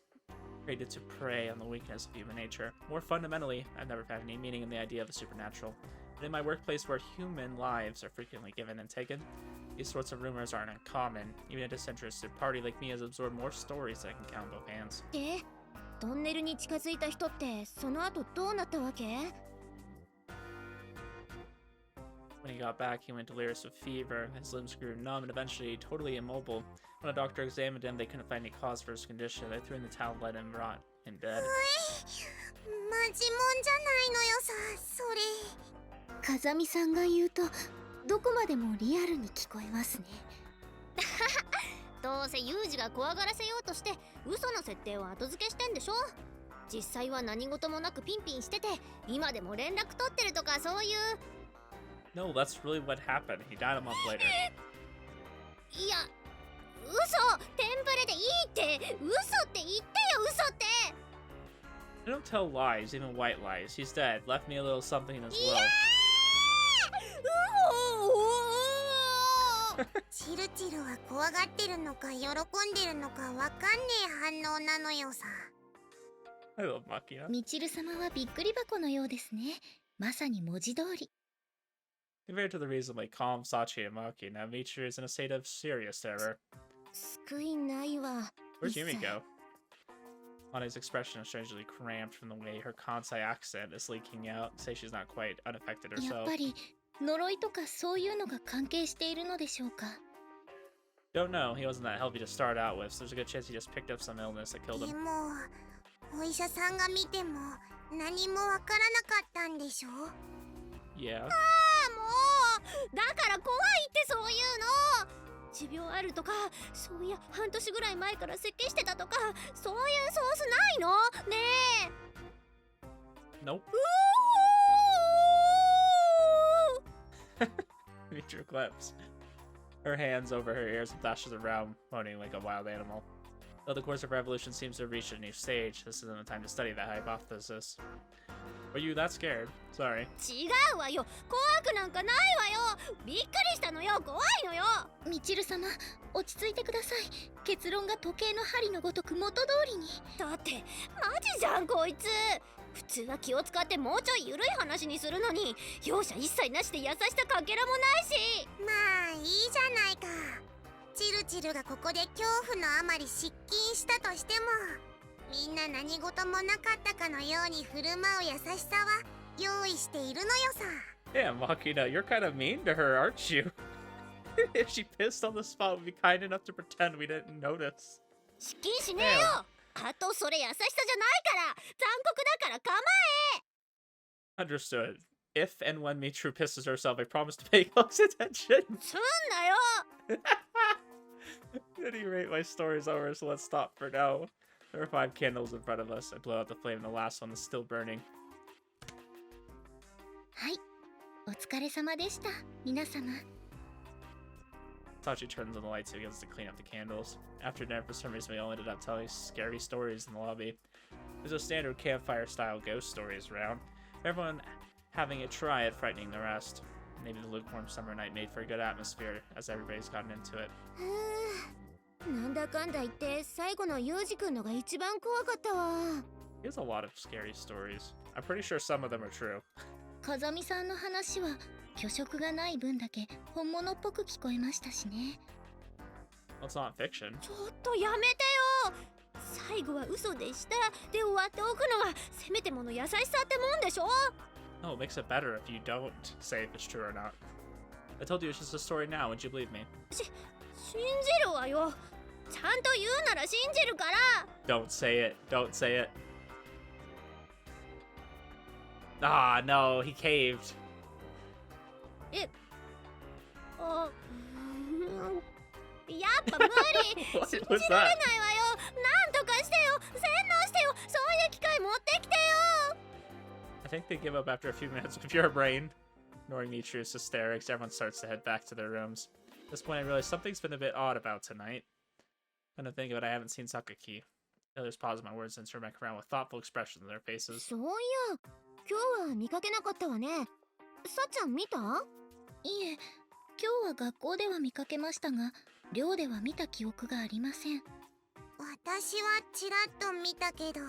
created to prey on the weakness of human nature. More fundamentally, I've never found any meaning in the idea of the supernatural. But in my workplace where human lives are frequently given and taken, these sorts of rumors aren't uncommon. Even a disinterested party like me has absorbed more stories than I can count on both hands. で、トンネルに近づいた人ってその後どうなったわけ？ When he got back, he went delirious with fever. His limbs grew numb and eventually totally immobile. When a doctor examined him, they couldn't find any cause for his condition. They threw in the towel and let him rot in bed. マジもんじゃないのよさ、それ。風見さんが言うとどこまでもリアルに聞こえますね。どうせユージが怖がらせようとして嘘の設定を後付けしてんでしょ。実際は何事もなくピンピンしてて今でも連絡取ってるとかそういう。No, that's really what happened. He died a month later. いや、嘘、テンプレでいいって、嘘って言ってよ、嘘って。I don't tell lies, even white lies. He's dead. Left me a little something as well. チルチルは怖がってるのか喜んでるのかわかんねえ反応なのよさ。I love Makina. みちる様はびっくり箱のようですね。まさに文字通り。Compared to the reasonably calm Sachi and Makina, Michiru is in a state of serious terror. 救いないわ。 Where's Yumi go? Ana's expression is strangely cramped from the way her Kansai accent is leaking out. Say she's not quite unaffected やっ herself. ぱり呪いとかそういうのが関係しているのでしょうか。 Don't know. He wasn't that healthy to start out with, so there's a good chance he just picked up some illness that killed で him. もお医者さんが見ても何もわからなかったんでしょ。 Yeah. もうだから怖いってそういうの。持病あるとか、そういや半年ぐらい前から咳してたとか、そういうソースないの？ねえ。 Nope. Michiru claps her hands over her ears and dashes around, moaning like a wild animal. Though the course of revolution seems to have reached a new stage, this isn't the time to study that hypothesis. Were you that scared? Sorry. 違うわよ。怖くなんかないわよ。びっくりしたのよ。怖いのよ。みちる様、落ち着いてください。結論が時計の針のごとく元通りに。だってマジじゃんこいつ。普通は気を使ってもうちょい緩い話にするのに、容赦一切なしで優しさかけらもないし。まあいいじゃないか。チルチルがここで恐怖のあまり失禁したとしても、みんな何事もなかったかのように振る舞う優しさは用意しているのよさ。 Yeah, Makina, you're kind of mean to her, aren't you? If she pissed on the spot, we'd be kind enough to pretend we didn't notice. 失禁しねえよ。あとそれ優しさじゃないから。残酷だから構え。 Understood. If and when Michiru pisses herself, I promise to pay close attention. すんなよ。At any rate, my story's over, so let's stop for now. There are 5 candles in front of us. I blow out the flame, and the last one is still burning. はい、お疲れ様でした、皆様。 Tachi turns on the lights and begins to clean up the candles. After dinner, for some reason, we all ended up telling scary stories in the lobby. There's a standard campfire-style ghost stories around. Everyone having a try at frightening the rest. Maybe the lukewarm summer night made for a good atmosphere, as everybody's gotten into it. なんだかんだ言って最後のユージくんのが一番怖かったわ。 He has a lot of scary stories. I'm pretty sure some of them are true. 風見さんの話は虚飾がない分だけ本物っぽく聞こえましたしね。 Well, it's not fiction. ちょっとやめてよ。最後は嘘でしたで終わっておくのがせめてもの優しさってもんでしょ。 No, it makes it better if you don't say if it's true or not. I told you it's just a story now, wouldn't you believe me? 信じるわよ。ちゃんと言うなら信じるから。 Don't say it. Don't say it. Ah, no, he caved. あ、やっぱ無理。 What 信 was じられ that? ないわよ。なんとかしてよ。洗脳してよ。そういう機会持ってきてよ。 I think they give up after a few minutes with your brain. Ignoring Michiru's hysterics, everyone starts to head back to their rooms. At this point, I realize something's been a bit odd about tonight. Come to think of it, I haven't seen Sakaki. The others pause my words and turn back around with thoughtful expressions on their faces. そういや、今日は見かけなかったわね。さっちゃん見た？いえ、今日は学校では見かけましたが、寮では見た記憶がありません。私はちらっと見たけど、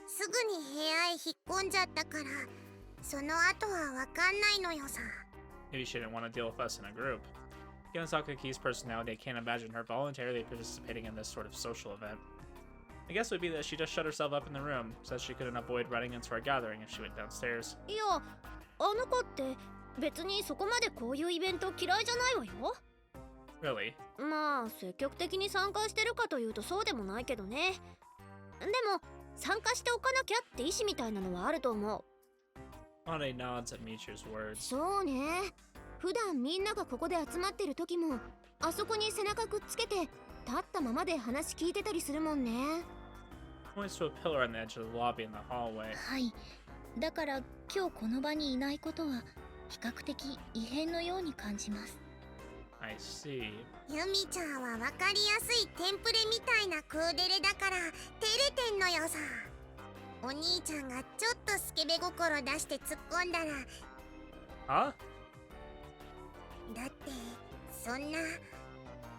すぐに部屋へ引っ込んじゃったから、その後はわかんないのよさ。 Maybe she didn't want to deal with us in a group. Given Sakaki's personality, I can't imagine her voluntarily participating in this sort of social event. I guess it would be that she just shut herself up in the room, says she couldn't avoid running into our gathering if she went downstairs. いや、あの子って別にそこまでこういうイベント嫌いじゃないわよ。 Really? まあ積極的に参加してるかというとそうでもないけどね。でも参加しておかなきゃって意思みたいなのはあると思う。 Ane nods at Michiru's words. そうね。普段みんながここで集まってる時もあそこに背中くっつけて立ったままで話聞いてたりするもんね。 Points to a pillar on the edge of the lobby in the hallway. はい。だから今日この場にいないことは比較的異変のように感じます。 I see. ユミちゃんはわかりやすいテンプレみたいなクーデレだから照れてんのよさ。お兄ちゃんがちょっとスケベ心出して突っ込んだら、 Huh? だってそんな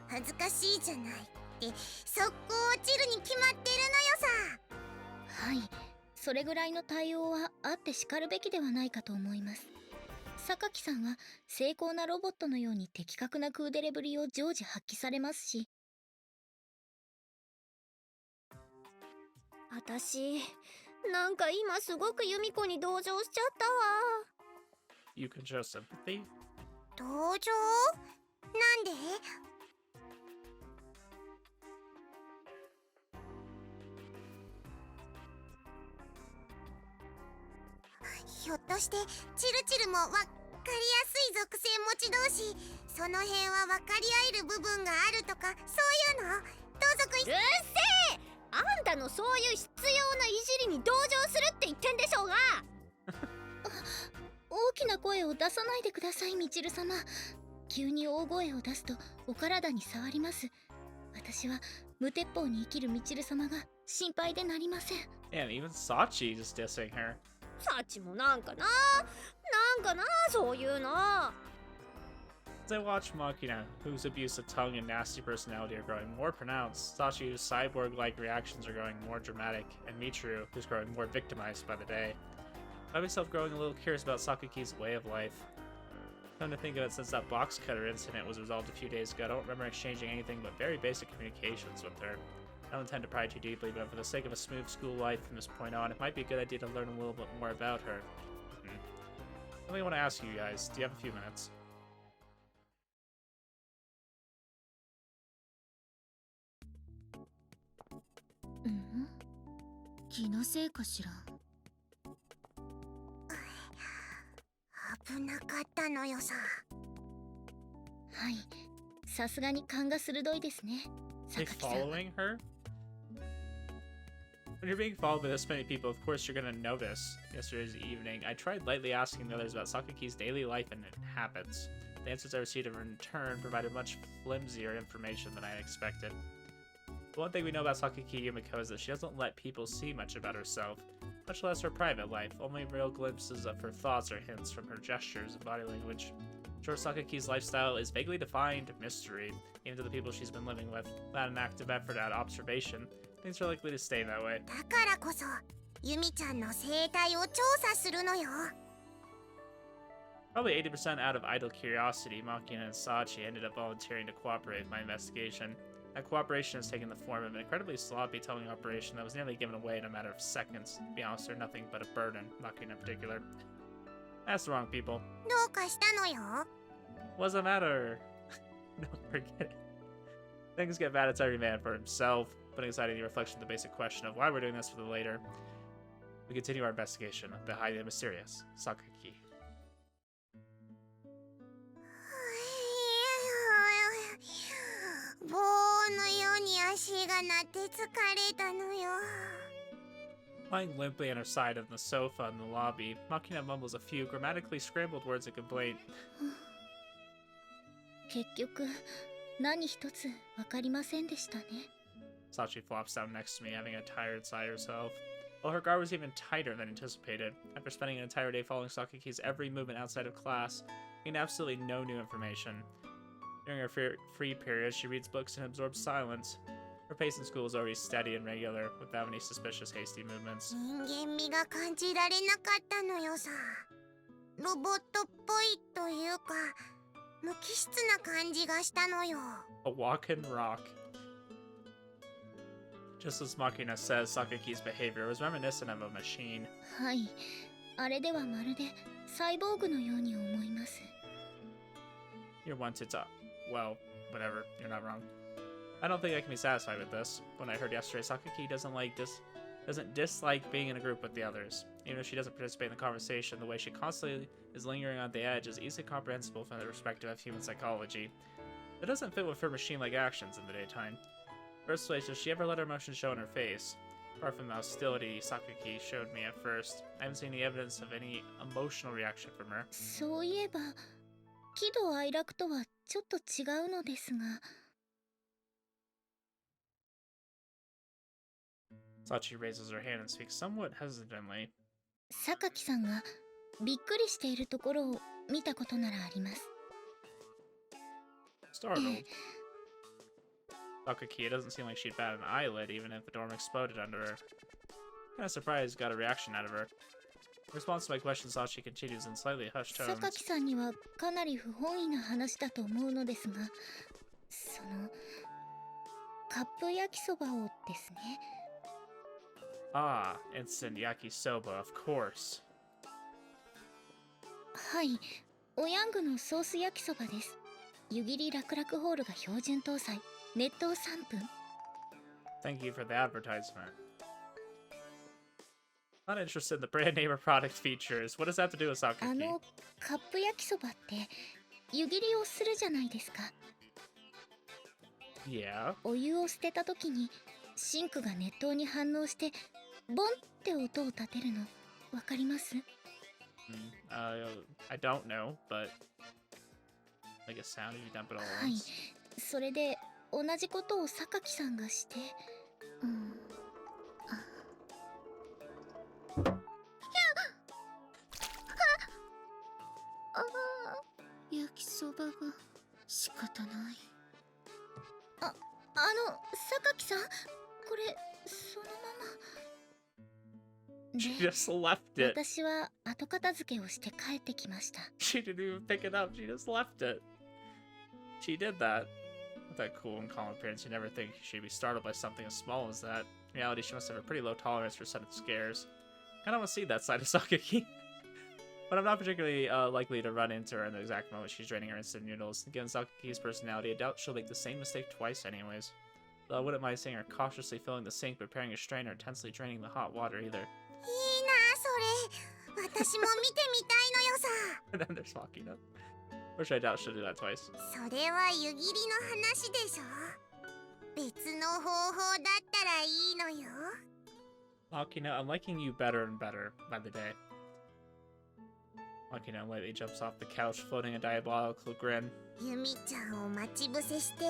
恥ずかしいじゃないって速攻落ちるに決まってるのよさ。はい。それぐらいの対応はあってしかるべきではないかと思います。榊さんは精巧なロボットのように的確なクーデレぶりを常時発揮されますし。私なんか今すごくユミコに同情しちゃったわ。 You can show sympathy? 同情？なんで？ひょっとしてチルチルもわかりやすい属性持ち同士、その辺は分かり合える部分があるとかそういうの？同族うっせえ！あんたのそういう必要ないじりに同情するって言ってんでしょうが。大きな声を出さないでください、みちる様。急に大声を出すとお体に触ります。私は無鉄砲に生きるみちる様が心配でなりません。 Man, even Sachi just dissing her. サチもなんかなそういうの。 As I watch Makina, whose abusive tongue and nasty personality are growing more pronounced, Sachi, whose cyborg-like reactions are growing more dramatic, and Michiru, who's growing more victimized by the day, I find myself growing a little curious about Sakaki's way of life. Come to think of it, since that box cutter incident was resolved a few days ago, I don't remember exchanging anything but very basic communications with her. I don't intend to pry too deeply, but for the sake of a smooth school life from this point on, it might be a good idea to learn a little bit more about her. Something I want to ask you guys. Do you have a few minutes? 気のせいかしら。危なかったのよさ。はい。さすがに勘が鋭いですね。They 榊さんは。 following her? When you're being followed by this many people, of course you're gonna notice. Yesterday's evening, I tried lightly asking the others about Sakaki's daily life and habits. The answers I received in return provided much flimsier information than I expected. The one thing we know about Sakaki Yumiko is that she doesn't let people see much about herself, much less her private life. Only real glimpses of her thoughts or hints from her gestures and body language. Sure, Sakaki's lifestyle is vaguely defined mystery, even to the people she's been living with. Without an active effort at observation, things are likely to stay that way. だからこそユミちゃんの生態を調査するのよ。 Probably 80% out of idle curiosity, Makina and Sachi ended up volunteering to cooperate with my investigation. That cooperation has taken the form of an incredibly sloppy towing operation that was nearly given away in a matter of seconds. To be honest, they're nothing but a burden, Makina in particular. That's the wrong people. どうかしたのよ。 What's the matter? No, forget it. Things get bad, it's every man for himself. Putting aside any reflection of the basic question of why we're doing this for the later, we continue our investigation behind the mysterious Sakaki. 棒のように足が鳴って疲れたのよ。 Lying limply on her side on the sofa in the lobby, Makina mumbles a few grammatically scrambled words of complaint. 結局何一つ分かりませんでしたね。 Sachi flops down next to me, having a tired sigh herself. Well, her guard was even tighter than anticipated. After spending an entire day following Sakaki's every movement outside of class, gained absolutely no new information. During her free period, she reads books and absorbs silence. Her pace in school is already steady and regular, without any suspicious hasty movements. 人間味が感じられなかったのよさ。ロボットっぽいというか、無機質な感じがしたのよ。 A walk-in rock. Just as Makina says, Sakaki's behavior was reminiscent of a machine. はい、あれではまるでサイボーグのように思います。 You're wanted to... well, whatever, you're not wrong. I don't think I can be satisfied with this. When I heard yesterday, Sakaki doesn't dislike being in a group with the others. Even if she doesn't participate in the conversation, the way she constantly is lingering on the edge is easily comprehensible from the perspective of human psychology. It doesn't fit with her machine-like actions in the daytime. Firstly, does she ever let her emotions show in her face? Apart from the hostility Sakaki showed me at first, I haven't seen any evidence of any emotional reaction from her. そういえば喜怒哀楽とはちょっと違うのですが。 Sachi raises her hand and speaks somewhat hesitantly. 榊さんがびっくりしているところを見たことならあります。 Startled. Sakaki, it doesn't seem like she'd bat an eyelid even if the dorm exploded under her. Kinda surprised got a reaction out of her. In response to my question, Sachi continues in slightly hushed tones. 榊さんにはかなり不本意な話だと思うのですが、そのカップ焼きそばをですね。 Ah, instant yakisoba, of course. はい、おヤングのソース焼きそばです。湯切り楽々ホールが標準搭載。熱湯3分。 Thank you for the advertisement. Not interested in the brand name or product features. What does that have to do with あ Sakaki? のカップ焼きそばって湯切りをするじゃないですか。 Yeah. お湯を捨てた時にシンクが熱湯に反応してボンって音を立てるのわかります？ I don't know, but like a sound if you dump it all は at い、 once. それで同じことを榊さんがして、焼きそばが仕方ない。榊さん、これそのまま。 She で、 just left it. 私は後片付けをして帰ってきました。 She didn't even pick it up. She just left it. She did that. With that cool and calm appearance, you never think she'd be startled by something as small as that. In reality, she must have a pretty low tolerance for sudden scares. Kinda want to see that side of Sakaki. But I'm not particularly likely to run into her in the exact moment she's draining her instant noodles. Given Sakaki's personality, I doubt she'll make the same mistake twice anyways. Though I wouldn't mind seeing her cautiously filling the sink, preparing a strainer, or intensely draining the hot water either. いいなそれ。私も見てみたいのよさ。 And then there's Makina. Which I doubt she'll do that twice. それは湯切りの話でしょ。別の方法だったらいいのよ。 Makina, I'm liking you better and better by the day. Makina lightly jumps off the couch, floating a diabolical grin. ユミちゃんを待ち伏せして驚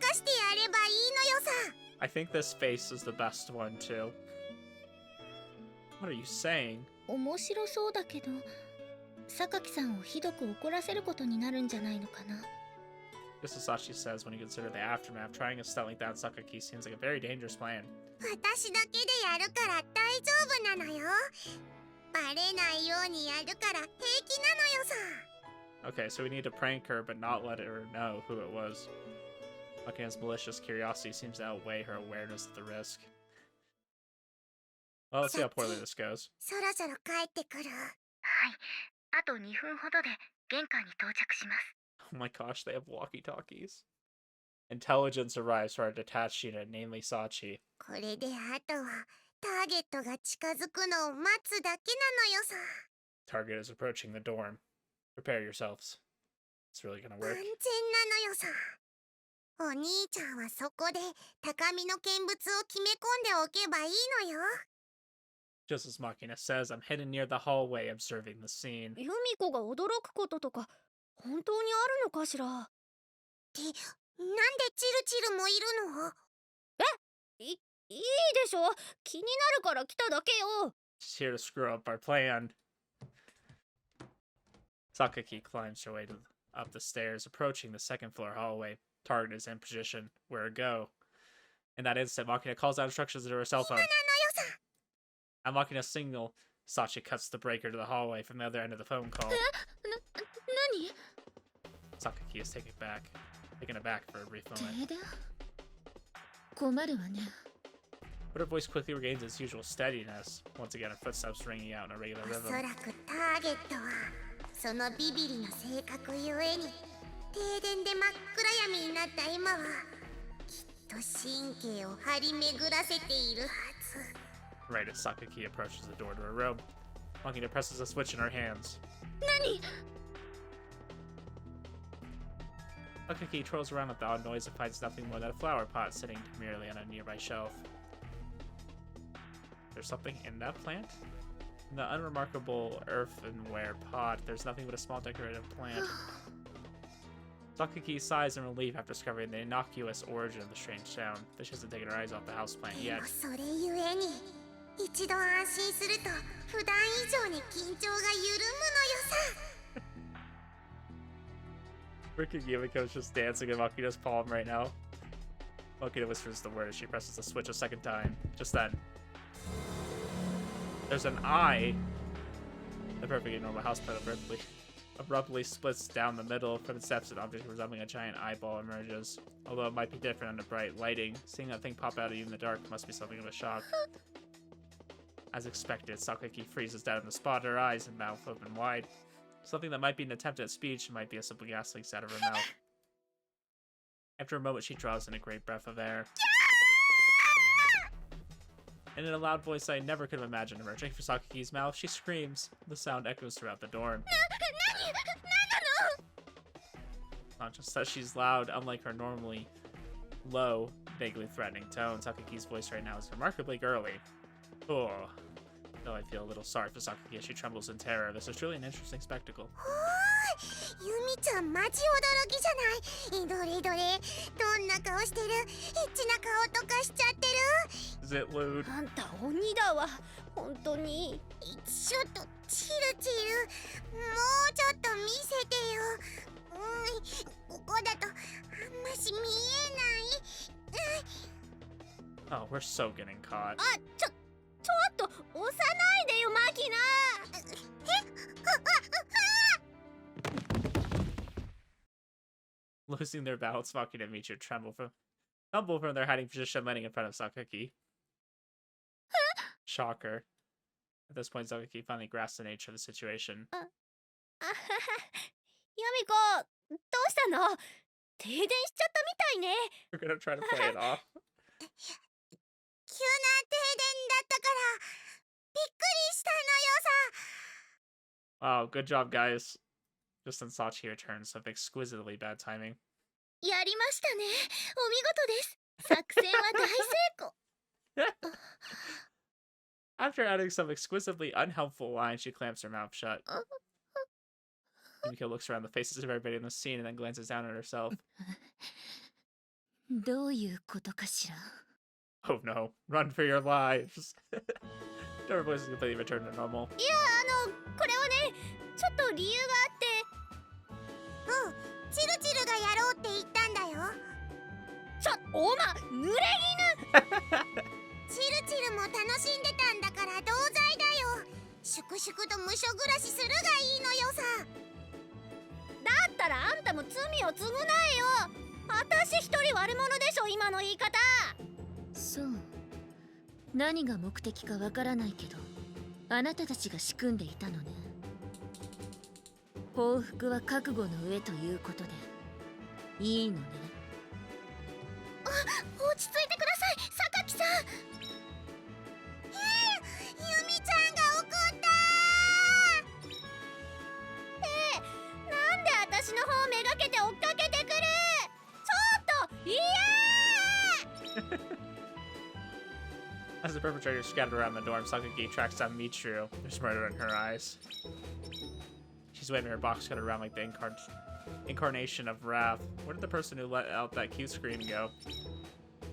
かしてやればいいのよさ。 I think this face is the best one, too. What are you saying? 面白そうだけど、榊さんをひどく怒らせることになるんじゃないのかな。This is Sachi says when you consider the aftermath. Trying a stunt like that in Sakaki seems like a very dangerous plan. 私だけでやるから大丈夫なのよ。バレないようにやるから平気なのよさ。 Okay, so we need to prank her, but not let her know who it was. Makina's malicious curiosity seems to outweigh her awareness of the risk. Well, let's see how poorly this goes. そろそろ帰ってくる。はい、あと2分ほどで玄関に到着します。 Oh my gosh, they have walkie-talkies. Intelligence arrives for our detached unit, namely Sachi. これであとはターゲットが近づくのを待つだけなのよさ。 Target is approaching the dorm. Prepare yourselves. It's really gonna 安 work. 全なのよさ。お兄ちゃんはそこで高みの見物を決め込んでおけばいいのよ。 Just as Makina says, I'm hidden near the hallway observing the scene. ユミコが驚くこととか本当にあるのかしら。なんでチルチルもいるの？いいでしょ、気になるから来ただけよ。 She's here to screw up our plan. Sakaki climbs her way up the stairs, approaching the second floor hallway. Target is in position. Where to go? In that instant, Makina calls out instructions into her cell phone. なのよさ。 Unlocking a signal, Sachi cuts the breaker to the hallway from the other end of the phone call. 何？ Sakaki is taken aback for a brief moment. 停電？困るわね。 But her voice quickly regains its usual steadiness. Once again, her footsteps ringing out in a regular おそ rhythm. らくターゲットはそのビビリの性格ゆえに停電で真っ暗闇になった今はきっと神経を張り巡らせているはず。 Right as Sakaki approaches the door to her room, Makina presses a switch in her hands. 何？ Sakaki twirls around with the odd noise and finds nothing more than a flower pot sitting demurely on a nearby shelf. There's something in that plant? In the unremarkable earthenware pot, there's nothing but a small decorative plant. Sakaki sighs in relief after discovering the innocuous origin of the strange sound, but she hasn't taken her eyes off the houseplant で yet. もそれゆえに一度安心すると普段以上に緊張が緩むのよさ。 Freaking Yumiko's just dancing in Makina's palm right now. Makina whispers the word as she presses the switch a second time. Just then, there's an eye. The perfectly normal houseplant abruptly splits down the middle. From its depths, an object resembling a giant eyeball emerges. Although it might be different under bright lighting, seeing that thing pop out at you in the dark must be something of a shock. As expected, Sakaki freezes down in the spot, her eyes and mouth open wide. Something that might be an attempt at speech might be a simple gas leaks out of her mouth. After a moment, she draws in a great breath of air. And in a loud voice I never could have imagined emerging from Sakaki's mouth, she screams. The sound echoes throughout the dorm. Not just that she's loud, unlike her normally low, vaguely threatening tone, Sakaki's voice right now is remarkably girly. Oh. Though I feel a little sorry for Sakaki as she trembles in terror, this is truly an interesting spectacle. おーい、ユミちゃんマジ驚きじゃない。どれどれ、どんな顔してる？エッチな顔とかしちゃってる？ Is it lewd? あんた鬼だわ、本当に。ちょっとチルチル、もうちょっと見せてよ。ここだとあんまし見えない。Oh, we're so getting caught. あ、ちょっと押さないでよ、マキナ。 Losing their balance, Makina and Michiru tumble from their hiding position, landing in front of Sakaki. Shocker. At this point, Sakaki finally grasps the nature of the situation. あはは、ヤミコ、どうしたの？停電しちゃったみたいね。 We're gonna try to play it off. 急な停電だったからびっくりしたのよさ。 Wow, good job, guys. Just then Sachi returns with exquisitely bad timing. やりましたね。お見事です。作戦は大成功。 After adding some exquisitely unhelpful lines, she clamps her mouth shut. Yumiko looks around the faces of everybody in the scene and then glances down at herself. どういうことかしら。 Oh no, run for your lives. Her voice is completely returned to normal. いや、これはね、ちょっと理由があって。チルチルがやろうって言ったんだよ。おま、濡れチルチルも楽しんでたんだから同罪だよ。粛々と無所暮らしするがいいのよさ。だったらあんたも罪を償えよ。私一人悪者でしょ、今の言い方。そう。何が目的かわからないけど、あなたたちが仕組んでいたのね。報復は覚悟の上ということでいいのね。落ち着いてください、榊さん。ユミちゃんが怒った。なんで私の方めがけて追っかけてくる。ちょっといやー。 As the perpetrators scatter around the dorm, Sakaki tracks down Michiru. There's murder in her eyes. She's waving her box cutter around like the incarnation of wrath. Where did the person who let out that cute scream go?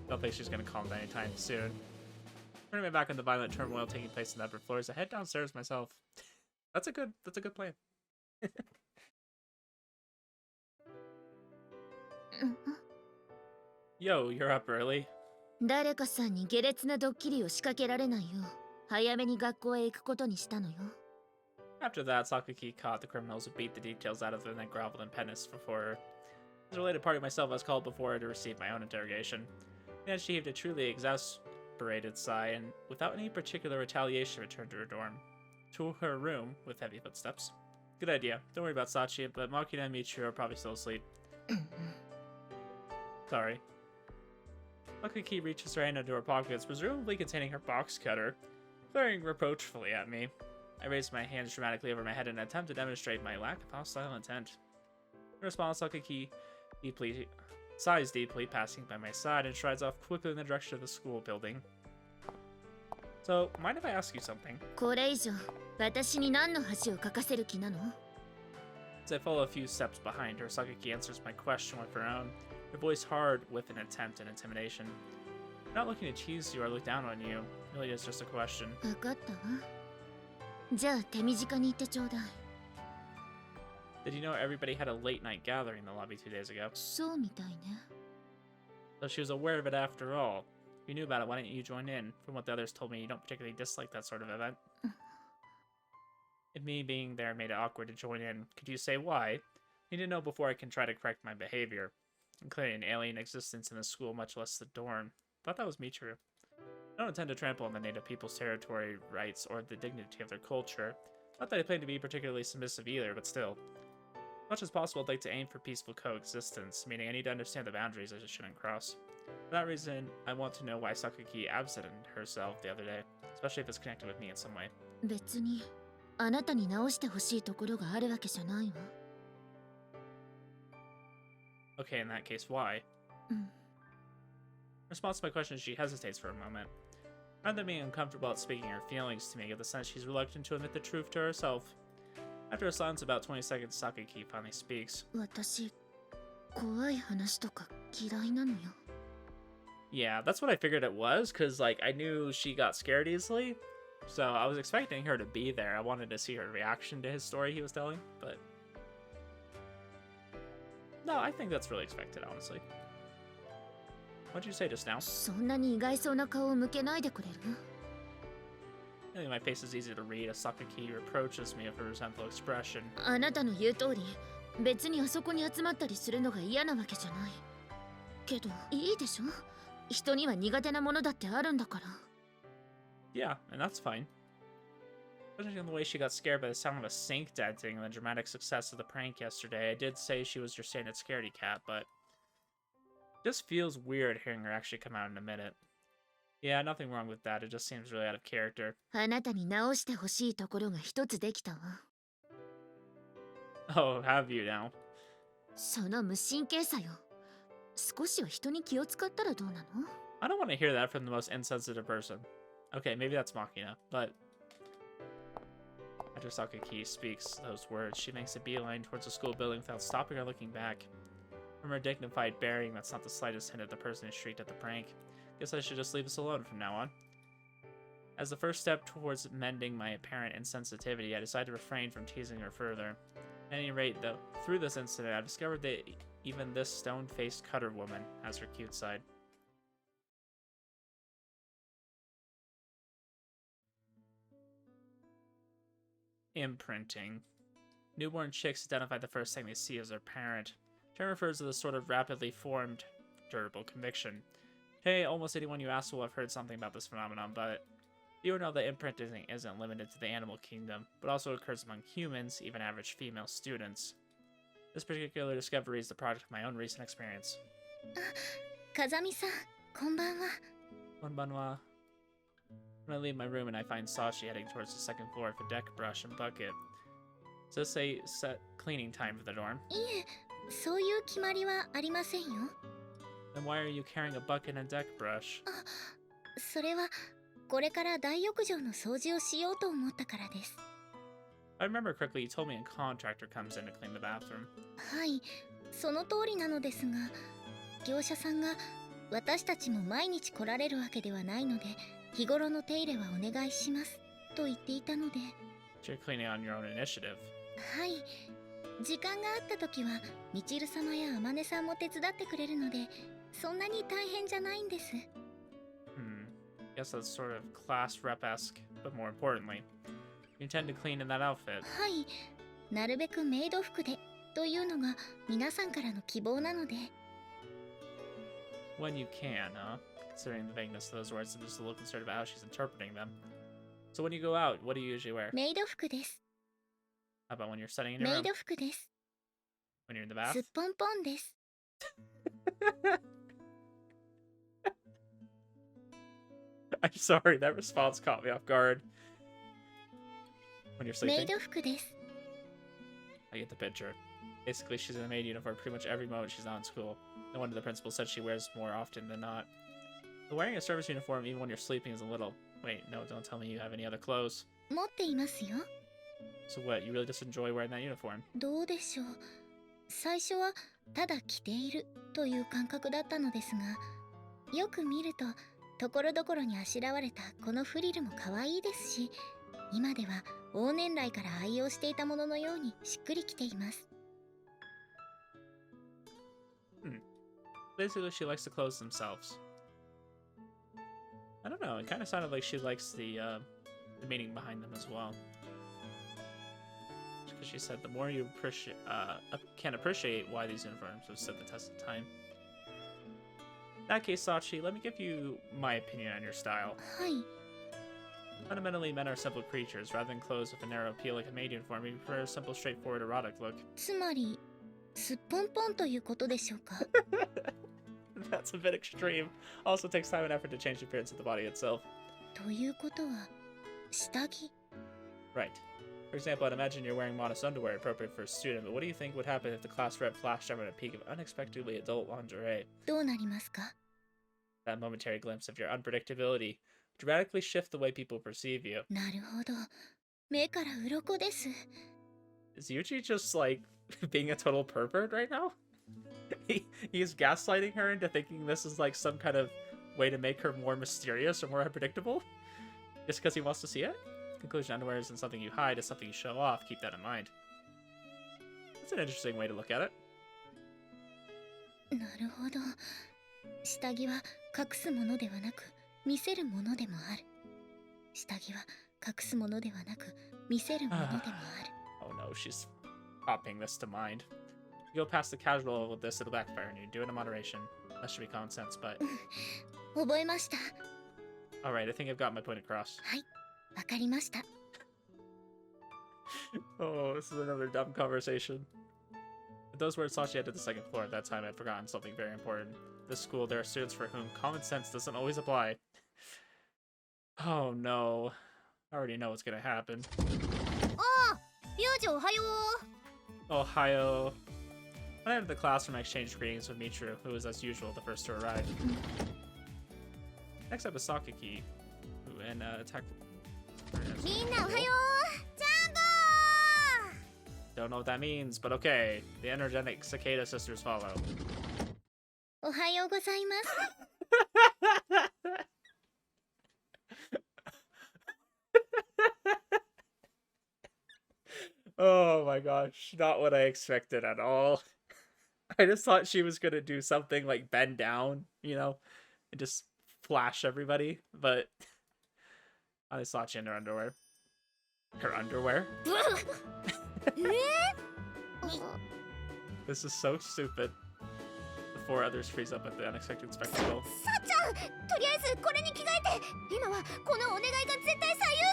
Don't think she's gonna calm down anytime soon. Turning my back on the violent turmoil taking place in the upper floors, I head downstairs myself. That's a good plan. Yo, you're up early. 誰かさんに下劣なドッキリを仕掛けられないよう早めに学校へ行くことにしたのよ。 After that, Sakaki caught the criminals who beat the details out of them and then groveled in penance before her. As a related party myself, I was called before her to receive my own interrogation. And she heaved a truly exasperated sigh and, without any particular retaliation, returned to her dorm. To her room, with heavy footsteps. Good idea. Don't worry about Sachi, but Makina and Michiru are probably still asleep. Sorry. Sakaki reaches her hand into her pockets, presumably containing her box cutter, glaring reproachfully at me. I raised my hands dramatically over my head in an attempt to demonstrate my lack of hostile intent. In response, Sakaki sighs deeply, passing by my side, and strides off quickly in the direction of the school building. So, mind if I ask you something? これ以上私に何の恥をかかせる気なの？ As I follow a few steps behind her, Sakaki answers my question with her own, her voice hard with an attempt at intimidation. I'm not looking to tease you or look down on you. It really is just a question. 分かったわ。じゃあ手短に言ってちょうだい。 Did you know everybody had a late night gathering in the lobby 2 days ago? そうみたいね。 So she was aware of it after all. If you knew about it, why didn't you join in? From what the others told me, you don't particularly dislike that sort of event. If me being there made it awkward to join in, could you say why? I need to know before I can try to correct my behavior. I'm clearly an alien existence in the school, much less the dorm. Thought that was Michiru. I don't intend to trample on the native people's territory rights or the dignity of their culture. Not that I plan to be particularly submissive either, but still. As much as possible, I'd like to aim for peaceful coexistence, meaning I need to understand the boundaries I just shouldn't cross. For that reason, I want to know why Sakaki absented herself the other day, especially if it's connected with me in some way. 別にあなたに直してほしいところがあるわけじゃないわ。 Okay, in that case, why? うん。 In response to my question, she hesitates for a moment. Rather than being uncomfortable at speaking her feelings to me, I get the sense she's reluctant to admit the truth to herself. After a silence of about 20 seconds, Sakaki finally speaks. 私怖い話とか嫌いなのよ。 Yeah, that's what I figured it was, because, like, I knew she got scared easily. So I was expecting her to be there. I wanted to see her reaction to his story he was telling, but... No, I think that's really expected, honestly. What'd you say just now? そんなに意外そうな顔を向けないでくれる？ I think my face is easy to read as Sakaki reproaches me with her resentful expression. あなたの言う通り、別にあそこに集まったりするのが嫌なわけじゃない。けど、いいでしょ？人には苦手なものだってあるんだから。 Yeah, and that's fine. Judging on the way she got scared by the sound of a sink denting and the dramatic success of the prank yesterday, I did say she was your standard scaredy cat, but... It just feels weird hearing her actually come out in a minute. Yeah, nothing wrong with that, it just seems really out of character. あなたに直してほしいところが一つできたわ。 Oh, have you now? その無神経さよ。少しは人に気を使ったらどうなの？ I don't want to hear that from the most insensitive person. Okay, maybe that's Machina, but after Sakaki speaks those words, she makes a beeline towards the school building without stopping or looking back. From her dignified bearing, that's not the slightest hint of the person who shrieked at the prank. Guess I should just leave this alone from now on. As the first step towards mending my apparent insensitivity, I decided to refrain from teasing her further. At any rate, though, through this incident, I've discovered that even this stone-faced cutter woman has her cute side. Imprinting. Newborn chicks identify the first thing they see as their parent. The term refers to this sort of rapidly formed, durable conviction. Today, almost anyone you ask will have heard something about this phenomenon, but you know that imprinting isn't limited to the animal kingdom, but also occurs among humans, even average female students. This particular discovery is the product of my own recent experience. Kazami-san, konbanwa. Konbanwa. When I leave my room and I find Sashi heading towards the second floor with a deck brush and bucket. Does this say set cleaning time for the dorm? いえ、そういう決まりはありませんよ。 Then why are you carrying a bucket and a deck brush? それはこれから大浴場の掃除をしようと思ったからです。 I remember correctly, you told me a contractor comes in to clean the bathroom. はい、その通りなのですが、業者さんが私たちも毎日来られるわけではないので、日頃の手入れはお願いしますと言っていたので。 So you're cleaning on your own initiative. はい、時間があった時はみちる様やあまねさんも手伝ってくれるので、そんなに大変じゃないんです。 Guess that's sort of class rep-esque, but more importantly, you intend to clean in that outfit. はい、なるべくメイド服でというのが皆さんからの希望なので。 When you can, huh? Considering the vagueness of those words, I'm just a little concerned about how she's interpreting them. So when you go out, what do you usually wear? メイド服です。 How about when you're studying in your メ room? イド服です。 When you're in the bath? すっぽんぽんです。 I'm sorry, that response caught me off guard. When you're メイ sleeping? ド服です。 I get the picture. Basically, she's in a maid uniform pretty much every moment she's not in school. No wonder the principal said she wears more often than not. But wearing a service uniform even when you're sleeping is a little... Wait, no, don't tell me you have any other clothes. 持っていますよ。 So what, you really just enjoy wearing that uniform? どうでしょう。最初はただ着ているという感覚だったのですが、よく見るとところどころにあしらわれたこのフリルも可愛いですし、今では往年来から愛用していたもののようにしっくりきています。 Basically, she likes the clothes themselves. I don't know, it kind of sounded like she likes the meaning behind them as well. Because she said the more you can appreciate why these uniforms have stood the test of time. In that case, Sachi, let me give you my opinion on your style. はい、 Fundamentally, men are simple creatures. Rather than clothes with a narrow appeal like a maid uniform, we prefer a simple, straightforward, erotic look. つまりすっぽんぽんということでしょうか。That's a bit extreme. Also takes time and effort to change the appearance of the body itself. ということは下着。 Right. For example, I'd imagine you're wearing modest underwear appropriate for a student, but what do you think would happen if the class rep flashed over at a peak of unexpectedly adult lingerie? どうなりますか。 That momentary glimpse of your unpredictability would radically shift the way people perceive you. なるほど。目から鱗です。 Is Yuji just, like, being a total pervert right now? He's gaslighting her into thinking this is, like, some kind of way to make her more mysterious or more unpredictable? Just because he wants to see it? Conclusion, underwear isn't something you hide, it's something you show off. Keep that in mind. That's an interesting way to look at it. なるほど。下着は隠すものではなく見せるものでもある。下着は隠すものではなく見せるものでもある。 Oh no, she's popping this to mind. You go past the casual with this, it'll backfire on you. Do it in moderation. That should be common sense, but... 覚えました。 Alright, I think I've got my point across. はい、わかりました。 Oh, this is another dumb conversation. With those words, Sashi headed to the second floor. At that time, I'd forgotten something very important. This school, there are students for whom common sense doesn't always apply. Oh no. I already know what's gonna happen. ああ、ユージおはよう。 Ohio. I entered the classroom and exchanged greetings with Michiru, who was as usual the first to arrive. Next up is Sakaki, who attacked. みんなおはよ Don't know what that means, but okay. The energetic cicada sisters follow. うおはようございます Oh my gosh, not what I expected at all. I just thought she was gonna do something like bend down, you know, and just flash everybody, but I saw she in her underwear. Her underwear? This is so stupid. The four others freeze up at the unexpected spectacle. さっちゃんとりあえずこれに着替えて今はこのお願いが絶対最優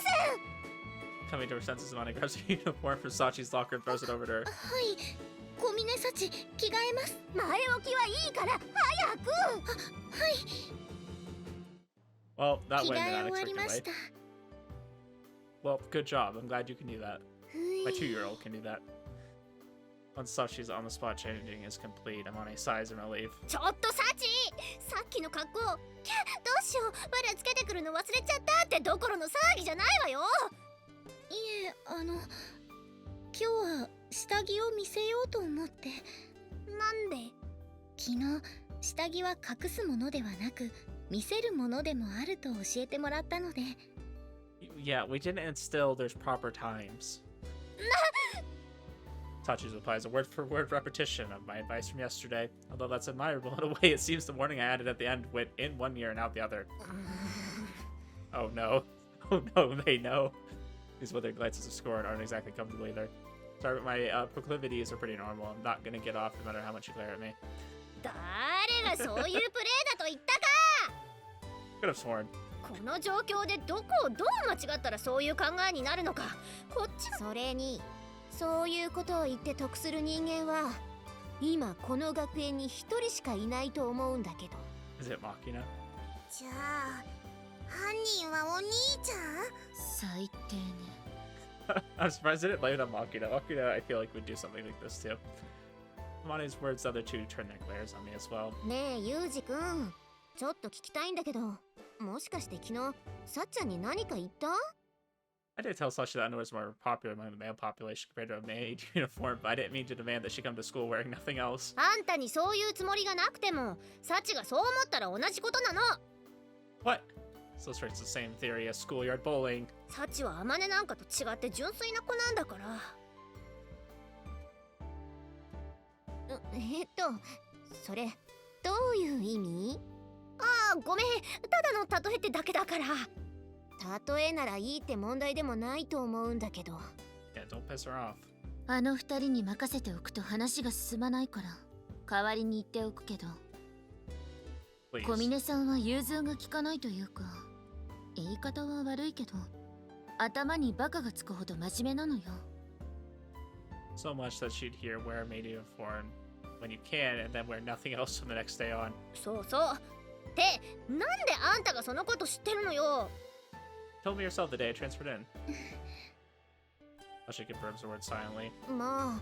Coming to her senses, Amani grabs her uniform from Sachi's locker and throws it over to her. 先はい小峰幸着替えます前置きはいいから早くはい Well, that 着 went 替 in え an 終わり unexpected ま way. した Well, good job. I'm glad you can do that. ふ My い 2-year-old can do that. Once Sachi's on the spot changing is complete, Amani sighs in relief. ちょっとサチさっきの格好キャどうしようわらつけてくるの忘れちゃったってどころの騒ぎじゃないわよいえ今日は下着を見せようと思ってなんで昨日下着は隠すものではなく見せるものでもあると教えてもらったので Yeah, we didn't instill there's proper times. Sachi's reply is a word-for-word repetition of my advice from yesterday. Although that's admirable in a way, it seems the warning I added at the end went in one ear and out the other. Oh no. Oh no, they know. These withered glances of scorn aren't exactly comfortable either. Sorry, but my proclivities are pretty normal. I'm not gonna get off no matter how much you glare at me. 誰がそういうプレーだと言ったか Could have sworn. この状況でどこをどう間違ったらそういう考えになるのかこっちそれにそういうことを言って得する人間は今この学園に一人しかいないと思うんだけど Is it Machina? じゃあ犯人はお兄ちゃん最低ね I'm surprised I didn't blame it on Machina. Machina, I feel like, would do something like this too. Amani's words, the other two turn their glares on me as well. ねえユウジくんちょっと聞きたいんだけどもしかして昨日さっちゃんに何か言った I did tell Sachi that underwear is more popular among the male population compared to a maid uniform, but I didn't mean to demand that she come to school wearing nothing else. あんたにそういうつもりがなくてもサチがそう思ったら同じことなの What? This illustrates the same theory as schoolyard bowling. サチはアマネなんかと違って純粋な子なんだからそれどういう意味ああごめんただの例えってだけだから例えならいいって問題でもないと思うんだけど Yeah, don't piss her off. あの二人に任せておくと話が進まないから代わりに言っておくけど Please. 小峰さんは融通が利かないというか言い方は悪いけど頭にバカがつくほど真面目なのよ So much that she'd hear wear a maid uniform when you can, and then wear nothing else from the next day on. そうそうってなんであんたがそのこと知ってるのよ Told me yourself the day I transferred in. She confirms the word silently. まあ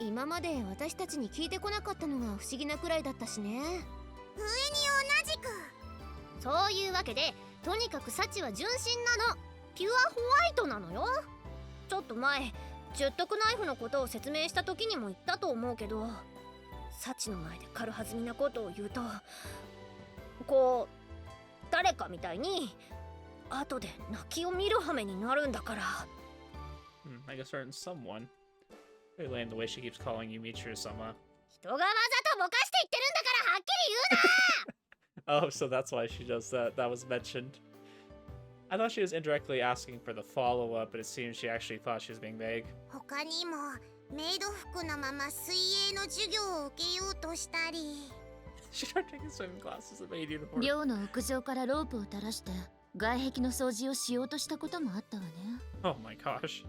今まで私たちに聞いてこなかったのが不思議なくらいだったしね上に同じくそういうわけでとにかくサチは純真なのピュアホワイトなのよちょっと前十徳ナイフのことを説明した時にも言ったと思うけどサチの前で軽はずみなことを言うとこう誰かみたいに後で泣きを見る羽目になるんだから I guess certain someone. Very lame the way she keeps calling you Michiru-sama. 人がわざとぼかして言ってるんだからはっきり言うな Oh, so that's why she does that. That was mentioned. I thought she was indirectly asking for the follow-up, but it seems she actually thought she was being vague. 他にもメイド服のまま水泳の授業を受けようとしたり She tried taking swimming classes in maid uniform. 寮の屋上からロープを垂らして外壁の掃除をしようとしたこともあったわね Oh my gosh.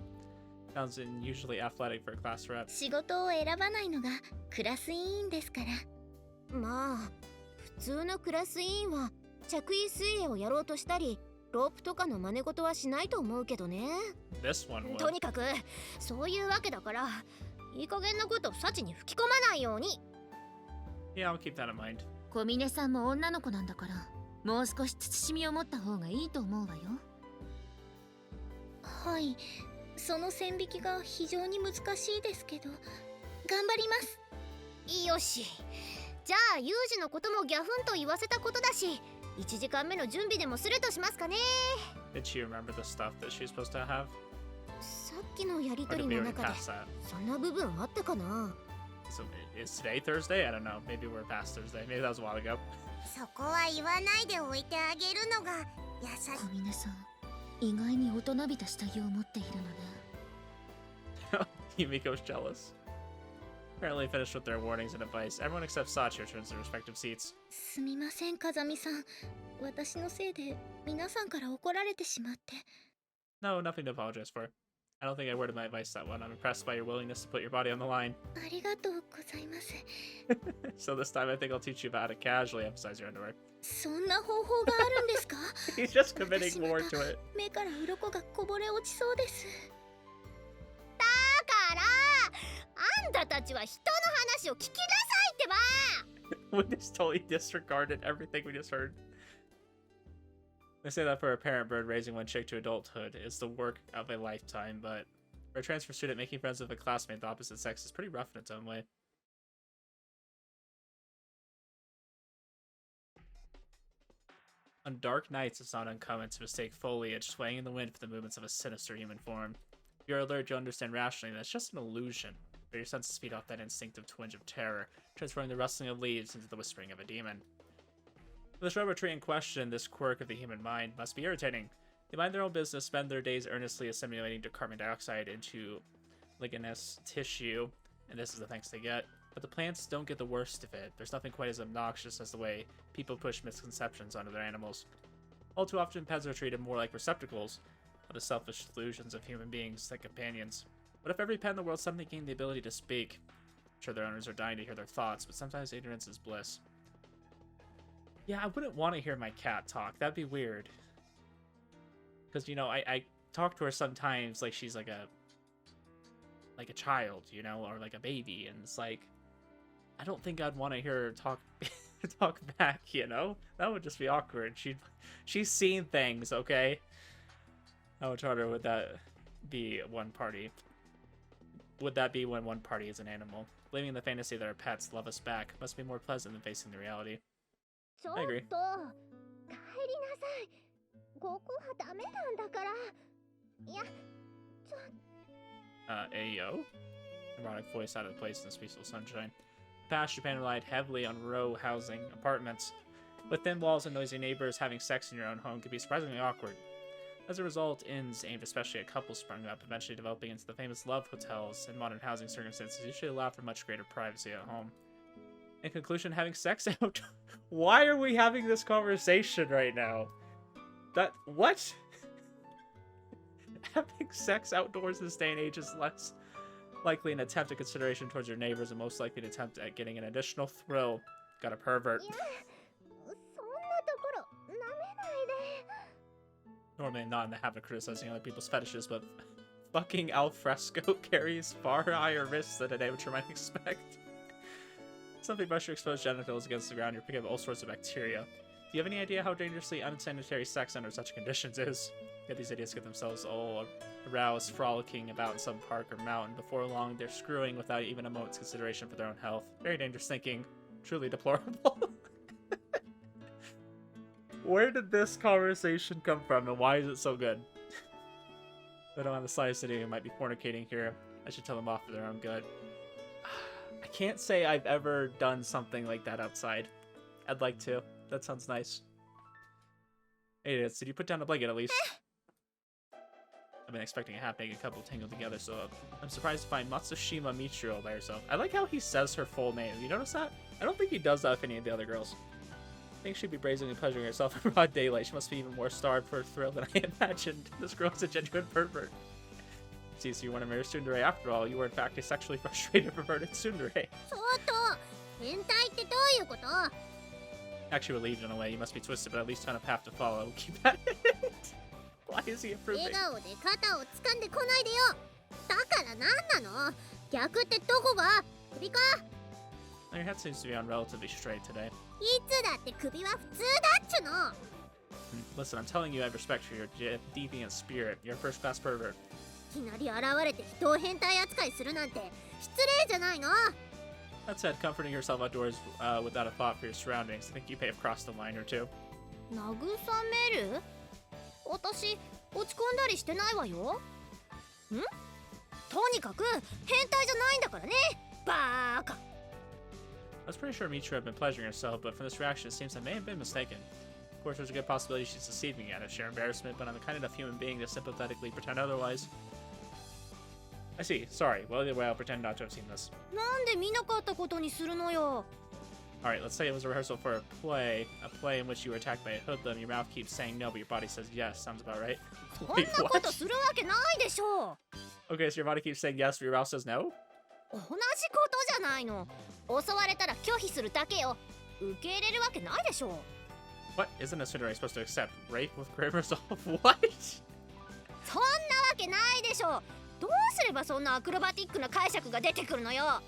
Sounds unusually athletic for a class rep. 仕事を選ばないのがクラス委員ですからまあ普通のクラス委員は着衣水泳をやろうとしたりロープとかの真似事はしないと思うけどね This one と would. にかくそういうわけだからいい加減なこと幸に吹き込まないように。 Yeah, I'll keep that in mind. 小峰さんも女の子なんだから、もう少し慎みを持った方がいいと思うわよ。はい、その線引きが非常に難しいですけど、頑張ります。よし、じゃあユージのこともギャフンと言わせたことだし、1時間目の準備でもするとしますかね。 Did she remember the stuff that she's supposed to have? さっきのやり Or とり did we の already 中で pass that? そんな部分あったかな。 So is today Thursday? I don't know. Maybe we're past Thursday. Maybe that was a while ago. そこは言わないでおいてあげるのが優しい。小峰さん、意外に大人びた下着を持っているのね。Yumiko's jealous. Apparently finished with their warnings and advice. Everyone except Sachi returns to their respective seats. すみません風見さん、私のせいで皆さんから怒られてしまって。 No, nothing to apologize for. I don't think I worded my advice that well. I'm impressed by your willingness to put your body on the line. ありがとうございます。 So this time I think I'll teach you about how to casually emphasize your underwear. そんな方法があるんですか？ He's just committing more to it. 目から鱗がこぼれ落ちそうです。だからあんたたちは人の話を聞きなさいってば。 We just totally disregarded everything we just heard. They say that for a parent bird, raising one chick to adulthood is the work of a lifetime, but for a transfer student, making friends with a classmate of the opposite sex is pretty rough in its own way. On dark nights, it's not uncommon to mistake foliage swaying in the wind for the movements of a sinister human form. If you're alert, you'll understand rationally that it's just an illusion, but your senses feed off that instinctive twinge of terror, transforming the rustling of leaves into the whispering of a demon. For the shrub or tree in question, this quirk of the human mind must be irritating. They mind their own business, spend their days earnestly assimilating carbon dioxide into ligneous tissue, and this is the thanks they get. But the plants don't get the worst of it. There's nothing quite as obnoxious as the way people push misconceptions onto their animals. All too often, pets are treated more like receptacles of the selfish delusions of human beings than companions. What if every pet in the world suddenly gained the ability to speak? I'm sure their owners are dying to hear their thoughts, but sometimes ignorance is bliss. Yeah, I wouldn't want to hear my cat talk. That'd be weird. Because, you know, I talk to her sometimes like she's like a child, you know, or like a baby, and it's like, I don't think I'd want to hear her talk talk back, you know? That would just be awkward. She's seen things, okay? How much harder would that be one party? Would that be when one party is an animal? Believing in the fantasy that our pets love us back must be more pleasant than facing the reality. I agree. 帰りなさい。ここはダメなんだから。いや、Ayo? Ironic voice out of place in this peaceful sunshine. Past, Japan relied heavily on row housing apartments. With thin walls and noisy neighbors, having sex in your own home can be surprisingly awkward. As a result, inns aimed especially at couples sprung up, eventually developing into the famous love hotels, and modern housing circumstances usually allow for much greater privacy at home. In conclusion, having sex out... Why are we having this conversation right now? What? Having sex outdoors in this day and age is less likely an attempt at consideration towards your neighbors and most likely an attempt at getting an additional thrill. Got a pervert. そんなところ舐めないで。 Normally not in the habit of criticizing other people's fetishes, but fucking al fresco carries far higher risks than an amateur might expect. Simply brush your exposed genitals against the ground, you're picking up all sorts of bacteria. Do you have any idea how dangerously unsanitary sex under such conditions is? Yet these idiots get themselves all aroused, frolicking about in some park or mountain. Before long, they're screwing without even a moment's consideration for their own health. Very dangerous thinking. Truly deplorable. Where did this conversation come from, and why is it so good? I don't have the slightest idea who might be fornicating here. I should tell them off for their own good. I can't say I've ever done something like that outside. I'd like to. That sounds nice. Hey, did you put down a blanket at least? I've been expecting a half-naked couple tangled together, so I'm surprised to find Matsushima Michiru by herself. I like how he says her full name. You notice that? I don't think he does that with any of the other girls. I think she'd be brazenly pleasuring herself in broad daylight. She must be even more starved for a thrill than I imagined. This girl's a genuine pervert. See, so you want to marry tsundere after all. You were in fact a sexually frustrated, perverted tsundere. ちょっと変態ってどういうこと？ Actually relieved in a way. You must be twisted, but at least on a path to follow. Keep at it. Why is he improving? 笑顔で肩を掴んでこないでよ。だから何なの？逆ってどこが？首か？ Your head seems to be on relatively straight today. いつだって首は普通だっちゅの。 Listen, I'm telling you I have respect for your deviant spirit. You're a first-class pervert. いきなり現れて人を変態扱いするなんて失礼じゃないの？ That said, comforting yourself outdoors without a thought for your surroundings, I think you may have crossed a line or two. 慰める？私落ち込んだりしてないわよ。ん？とにかく変態じゃないんだからね。バーカ。 I was pretty sure Michiru had been pleasuring herself, but from this reaction, it seems I may have been mistaken. Of course, there's a good possibility she's deceiving me out of sheer embarrassment, but I'm the kind enough human being to sympathetically pretend otherwise. I see. Sorry. Well, either way, I'll pretend not to have seen this. なんで見なかったことにするのよ。 Alright, let's say it was a rehearsal for a play in which you were attacked by a hoodlum. Your mouth keeps saying no, but your body says yes. Sounds about right. そんなことするわけないでしょ。 Okay, so your body keeps saying yes, but your mouth says no? 同じことじゃないの。襲われたら拒否するだけよ。受け入れるわけないでしょ。 What? Isn't a Tsundere supposed to accept rape with great resolve? What? そんなわけないでしょ。どうすればそんなアクロバティックな解釈が出てくるのよ。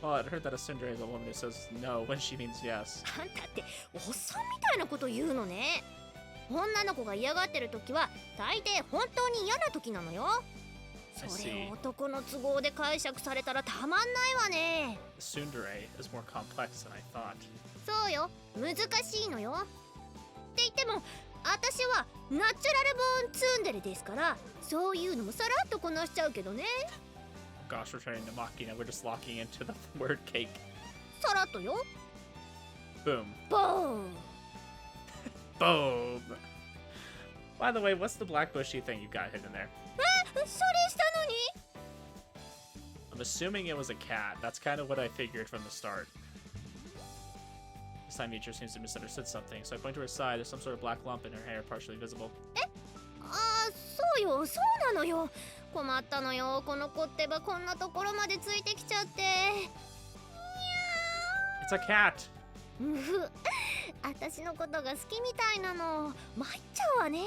Well, I'd heard that a Tsundere is a woman who says no when she means yes. あんたっておっさんみたいなこと言うのね。女の子が嫌がってる時は大抵本当に嫌な時なのよ。それを男の都合で解釈されたらたまんないわね。 Tsundere is more complex than I thought. そうよ、難しいのよ。って言っても私はナチュラルボーンツンデレですから、そういうのもさらっとこなしちゃうけどね。 Gosh, we're turning to Machina. We're just locking into the word cake. さらっとよ。 Boom. ボーン。 Boom. By the way, what's the black bushy thing you got hidden there? それしたのに？ I'm assuming it was a cat. That's kind of what I figured from the start. This time Michiru seems to have misunderstood something, so I point to her side. There's some sort of black lump in her hair, partially visible. ああ、そうよ、そうなのよ。困ったのよ。この子ってばこんなところまでついてきちゃって。It's a cat! うふ、私のことが好きみたいなの。参っちゃうわね。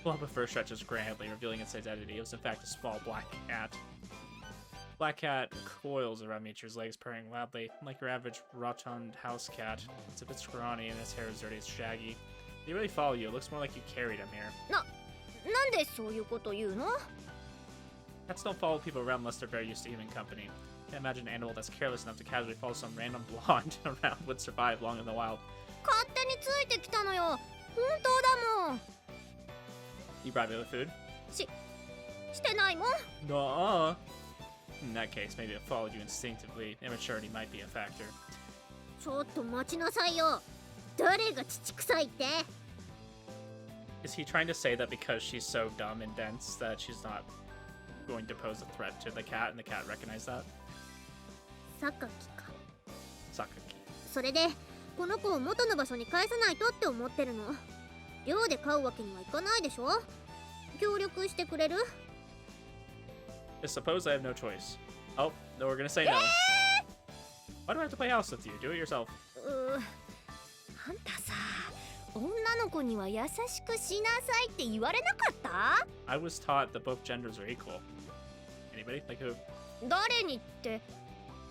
Lump of fur stretches grandly, revealing its identity. It was in fact a small black cat. Black cat coils around Michiru's legs, purring loudly. Like your average rotund house cat, it's a bit scrawny and its hair is dirty and shaggy. They really follow you. It looks more like you carried him here. なんでそういうこと言うの？ Cats don't follow people around unless they're very used to human company. Can't imagine an animal that's careless enough to casually follow some random blonde around would survive long in the wild. 勝手についてきたのよ。本当だもん。 You brought me the food? してないもん。 Nuh-uh. In that case, maybe it followed you instinctively. Immaturity might be a factor. ちょっと待ちなさいよ。誰が乳臭いって？ Is he trying to say that because she's so dumb and dense that she's not going to pose a threat to the cat and the cat recognized that? 榊か。 Sakaki. それでこの子を元の場所に返さないとって思ってるの。寮で飼うわけにはいかないでしょ。協力してくれる？ I suppose I have no choice. Oh, no, we're gonna say no. Why do I have to play house with you? Do it yourself. あんたさ、女の子には優しくしなさいって言われなかった？ I was taught that both genders are equal. Anybody? Like who? 誰にって、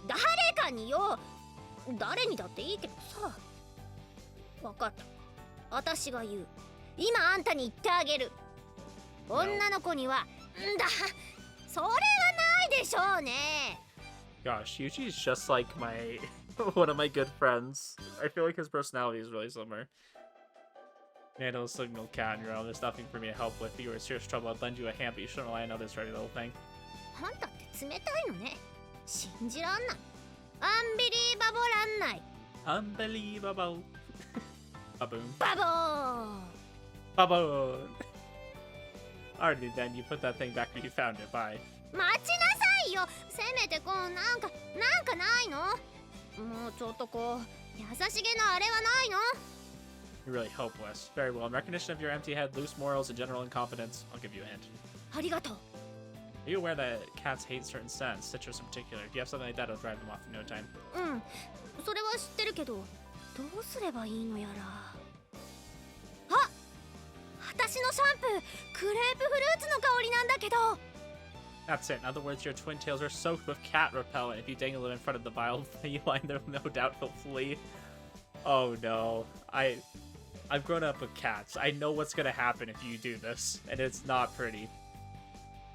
誰かによ。誰にだっていいけどさ。わかった。私が言う。今あんたに言ってあげる。女の子には、んだ。それはないでしょうね。 Gosh, Yuji's just like my one of my good friends. I feel like his personality is really similar. Handle a signal cat on your own. There's nothing for me to help with. If you were in serious trouble, I'd lend you a hand, but you shouldn't rely on others for every little thing. あんたって冷たいのね。信じらんない。アンビリーバボらんない。 Unbelievable. Baboon. バボー。 Baboon. Alrighty then, you put that thing back where you found it. Bye. 待ちなさいよ。せめてこうなんかないの？もうちょっとこう優しげなあれはないの？ You're really hopeless. Very well. In recognition of your empty head, loose morals, and general incompetence, I'll give you a hint. ありがとう。 Are you aware that cats hate certain scents, citrus in particular? If you have something like that, it'll drive them off in no time. うん、それは知ってるけど、どうすればいいのやら。あ、私のシャンプー、クレープフルーツの香りなんだけど。That's it. In other words, your twin tails are soaked with cat repellent. If you dangle it in front of the vile feline, there's no doubt he'll flee. Oh no. I've grown up with cats. I know what's gonna happen if you do this, and it's not pretty.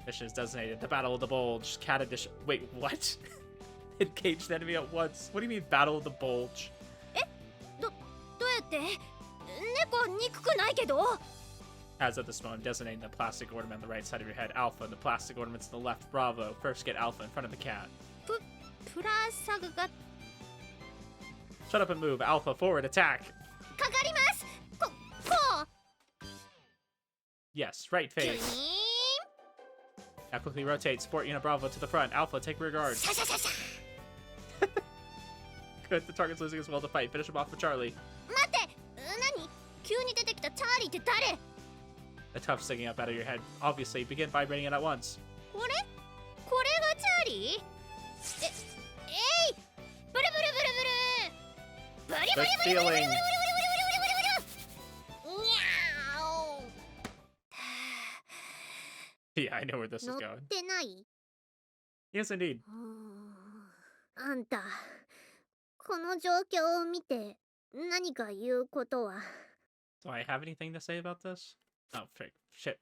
Mission is designated the Battle of the Bulge. Cat edition. Wait, what? Engage the enemy at once. What do you mean Battle of the Bulge? どうやって猫憎くないけど As of this moment, designating the plastic ornament on the right side of your head, Alpha, and the plastic ornaments to the left, Bravo. First get Alpha in front of the cat. プラサグが Shut up and move. Alpha, forward, attack. かかりますこう Yes, right キュイ face. ーン Now quickly rotate. Sport Unit Bravo to the front. Alpha, take rear guard. シャシャシャシャ Good, the target's losing his will to fight. Finish him off for Charlie. 待って何急に出てきたチャーリーって誰 The tuft sticking up out of your head. Obviously, begin vibrating it at once. これがチャーリーえいブルブルブルブルブリブリブリブリブリブリブリブリブリブリブリ Good ブリブリブリブリブリブリ feeling. にゃー Yeah, I know where this is 乗っ going. てない Yes, indeed. あんたこの状況を見て何か言うことは Do I have anything to say about this? Oh, frick. Shit.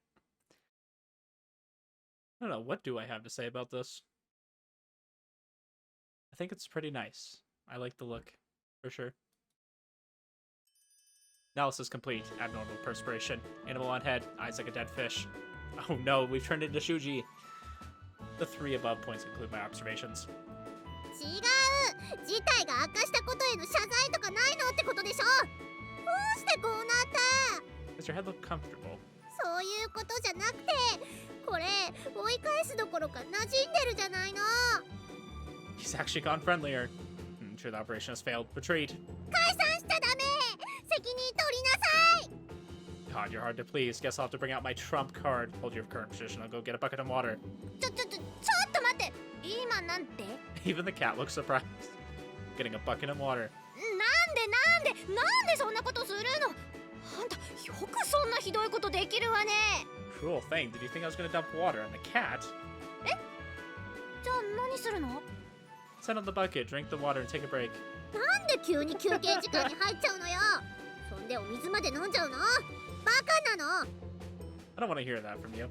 I don't know. What do I have to say about this? I think it's pretty nice. I like the look, for sure. Analysis complete. Abnormal perspiration. Animal on head. Eyes like a dead fish. Oh no, we've turned into Shuji. The 3 above points include my observations. 違う事態が悪化したことへの謝罪とかないのってことでしょどうしてこうなった Does your head look comfortable? そういうことじゃなくてこれ追い返すどころか馴染んでるじゃないの He's actually gone friendlier. Sure, the operation has failed. Retreat. 解散しちゃダメ責任取りなさい God, you're hard to please. Guess I'll have to bring out my trump card. Hold your current position. I'll go get a bucket of water. ちょっと待って今なんて Even the cat looks surprised. Getting a bucket of water. なんでそんなことするのあんたよくそんなひどいことできるわね Cruel thing. Did you think I was going to dump water on the cat? じゃあ何するの Set on the bucket, drink the water, and take a break. なんで急に休憩時間に入っちゃうのよそんでお水まで飲んじゃうのバカなの I don't want to hear that from you.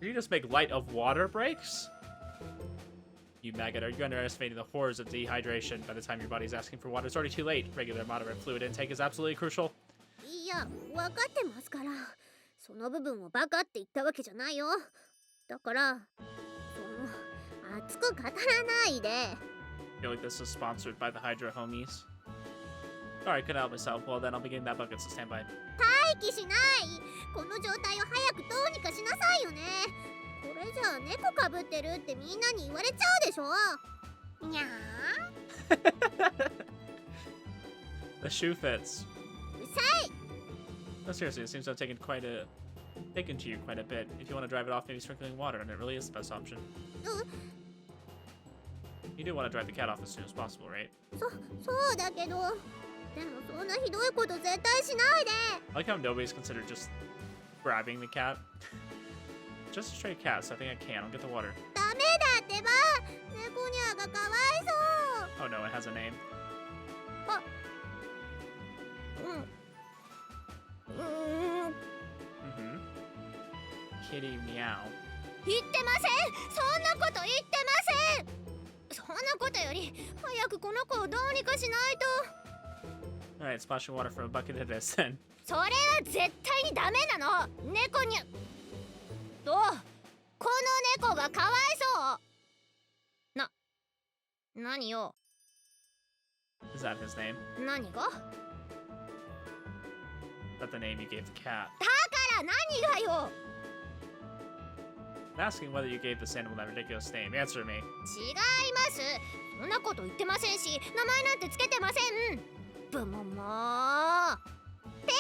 Did you just make light of water breaks? You maggot, are you underestimating the horrors of dehydration? By the time your body's asking for water, it's already too late. Regular moderate fluid intake is absolutely crucial. いや分かってますからその部分をバカって言ったわけじゃないよだからその熱く語らないで I feel like this is sponsored by the Hydra homies. Alright, couldn't help myself. Well, then I'll be getting that bucket, so stand by. 待機しないこの状態を早くどうにかしなさいよねこれじゃあ猫かぶってるってみんなに言われちゃうでしょにゃー The shoe fits. うさい No, seriously, it seems to have taken to you quite a bit. If you want to drive it off, maybe sprinkling water, and it really is the best option. You do want to drive the cat off as soon as possible, right? そうだけどでもそんなひどいこと絶対しないで I like how nobody's considered just grabbing the cat. Just a stray cat, so I think I can. I'll get the water. ダメだってば猫ニャーがかわいそう Oh no, it has a name. Mm-hmm. Kitty meow. 言ってませんそんなこと言ってませんそんなことより早くこの子をどうにかしないと Alright, splashing water from a bucket it is then. それは絶対にダメなの猫にどうこの猫がかわいそう何よ Is that his name? 何が Is that the name you gave the cat? だから何がよ I'm asking whether you gave this animal that ridiculous name. Answer me. 違いますそんなこと言ってませんし名前なんてつけてませんブモモーって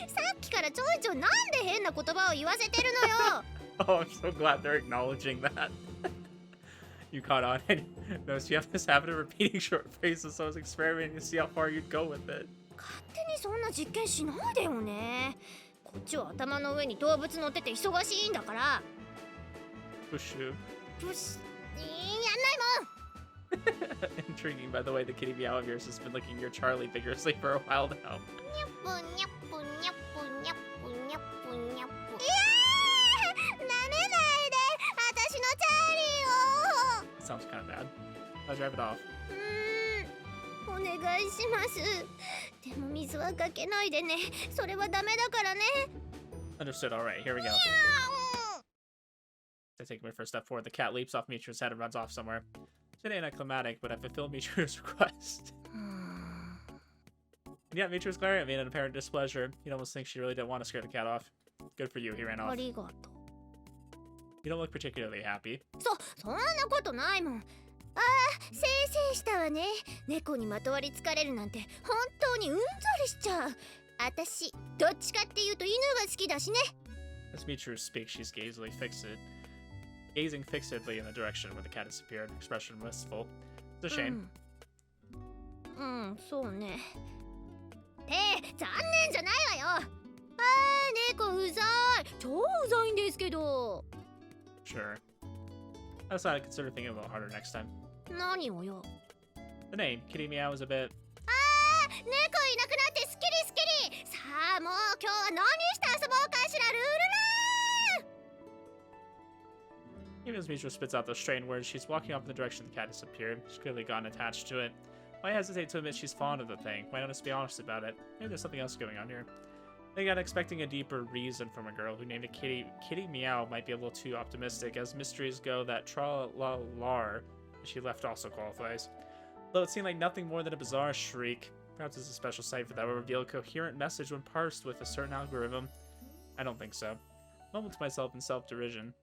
さっきからちょいちょいなんで変な言葉を言わせてるのよ Oh, I'm so glad they're acknowledging that. You caught on. Notice you have this habit of repeating short phrases, so I was experimenting to see how far you'd go with it. 勝手にそんな実験しないでよねこっちは頭の上に動物乗ってて忙しいんだから Pushu. よし、やんないもん。 Intriguing, by the way, the kitty meow of yours has been licking your Charlie vigorously for a while now. ぷにゃぷにゃぷにゃぷにゃぷにゃぷ。舐めないで、私のチャーリーを。 Sounds kind of bad. I'll drive it off. お願いします。でも水はかけないでね。それはダメだからね。 Understood. All right, here we go. I take my first step forward. The cat leaps off Michiru's head and runs off somewhere. It ain't anticlimactic, but I fulfilled Michiru's request. And yeah, Michiru's glare made an apparent displeasure. You'd almost think she really didn't want to scare the cat off. Good for you, he ran あ off. りがとう。 You don't look particularly happy. そんなことないもん。ああ、せいせいしたわね。猫にまとわりつかれるなんて本当にうんざりしちゃう。私、どっちかっていうと犬が好きだしね。 As Michiru speaks, she's gazing fixedly in the direction where the cat disappeared, expression wistful. It's a shame. うん、そうね。残念じゃないわよ。あー、猫うざい。超うざいんですけど。 Sure. I decided to consider thinking about it harder next time. 何をよ。 The name, Kitty Meow, is a bit... あー、猫いなくなってスキリスキリ。さあ、もう今日は何して遊ぼうかしら、ルールラー。 Even as Michiru spits out those strained words, she's walking off in the direction the cat disappeared. She's clearly gotten attached to it. Why hesitate to admit she's fond of the thing? Why not just be honest about it? Maybe there's something else going on here. I got expecting a deeper reason from a girl who named a Kitty Meow might be a little too optimistic, as mysteries go that tra-la-lar she left also qualifies. Though it seemed like nothing more than a bizarre shriek. Perhaps it's a special cipher that will reveal a coherent message when parsed with a certain algorithm. I don't think so. I mumbled to myself in self-derision.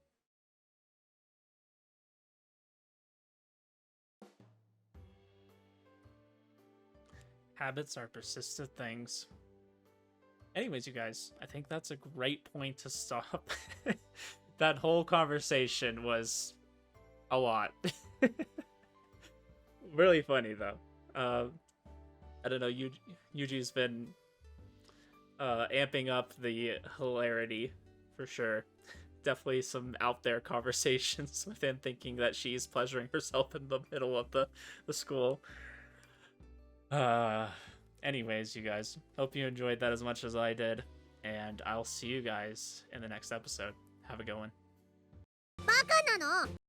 Habits are persistent things. Anyways, you guys, I think that's a great point to stop. That whole conversation was a lot. Really funny, though. I don't know, Yuji's been amping up the hilarity, for sure. Definitely some out there conversations with him thinking that she's pleasuring herself in the middle of the school. Anyways, you guys, hope you enjoyed that as much as I did, and I'll see you guys in the next episode. Have a good one. バカなの。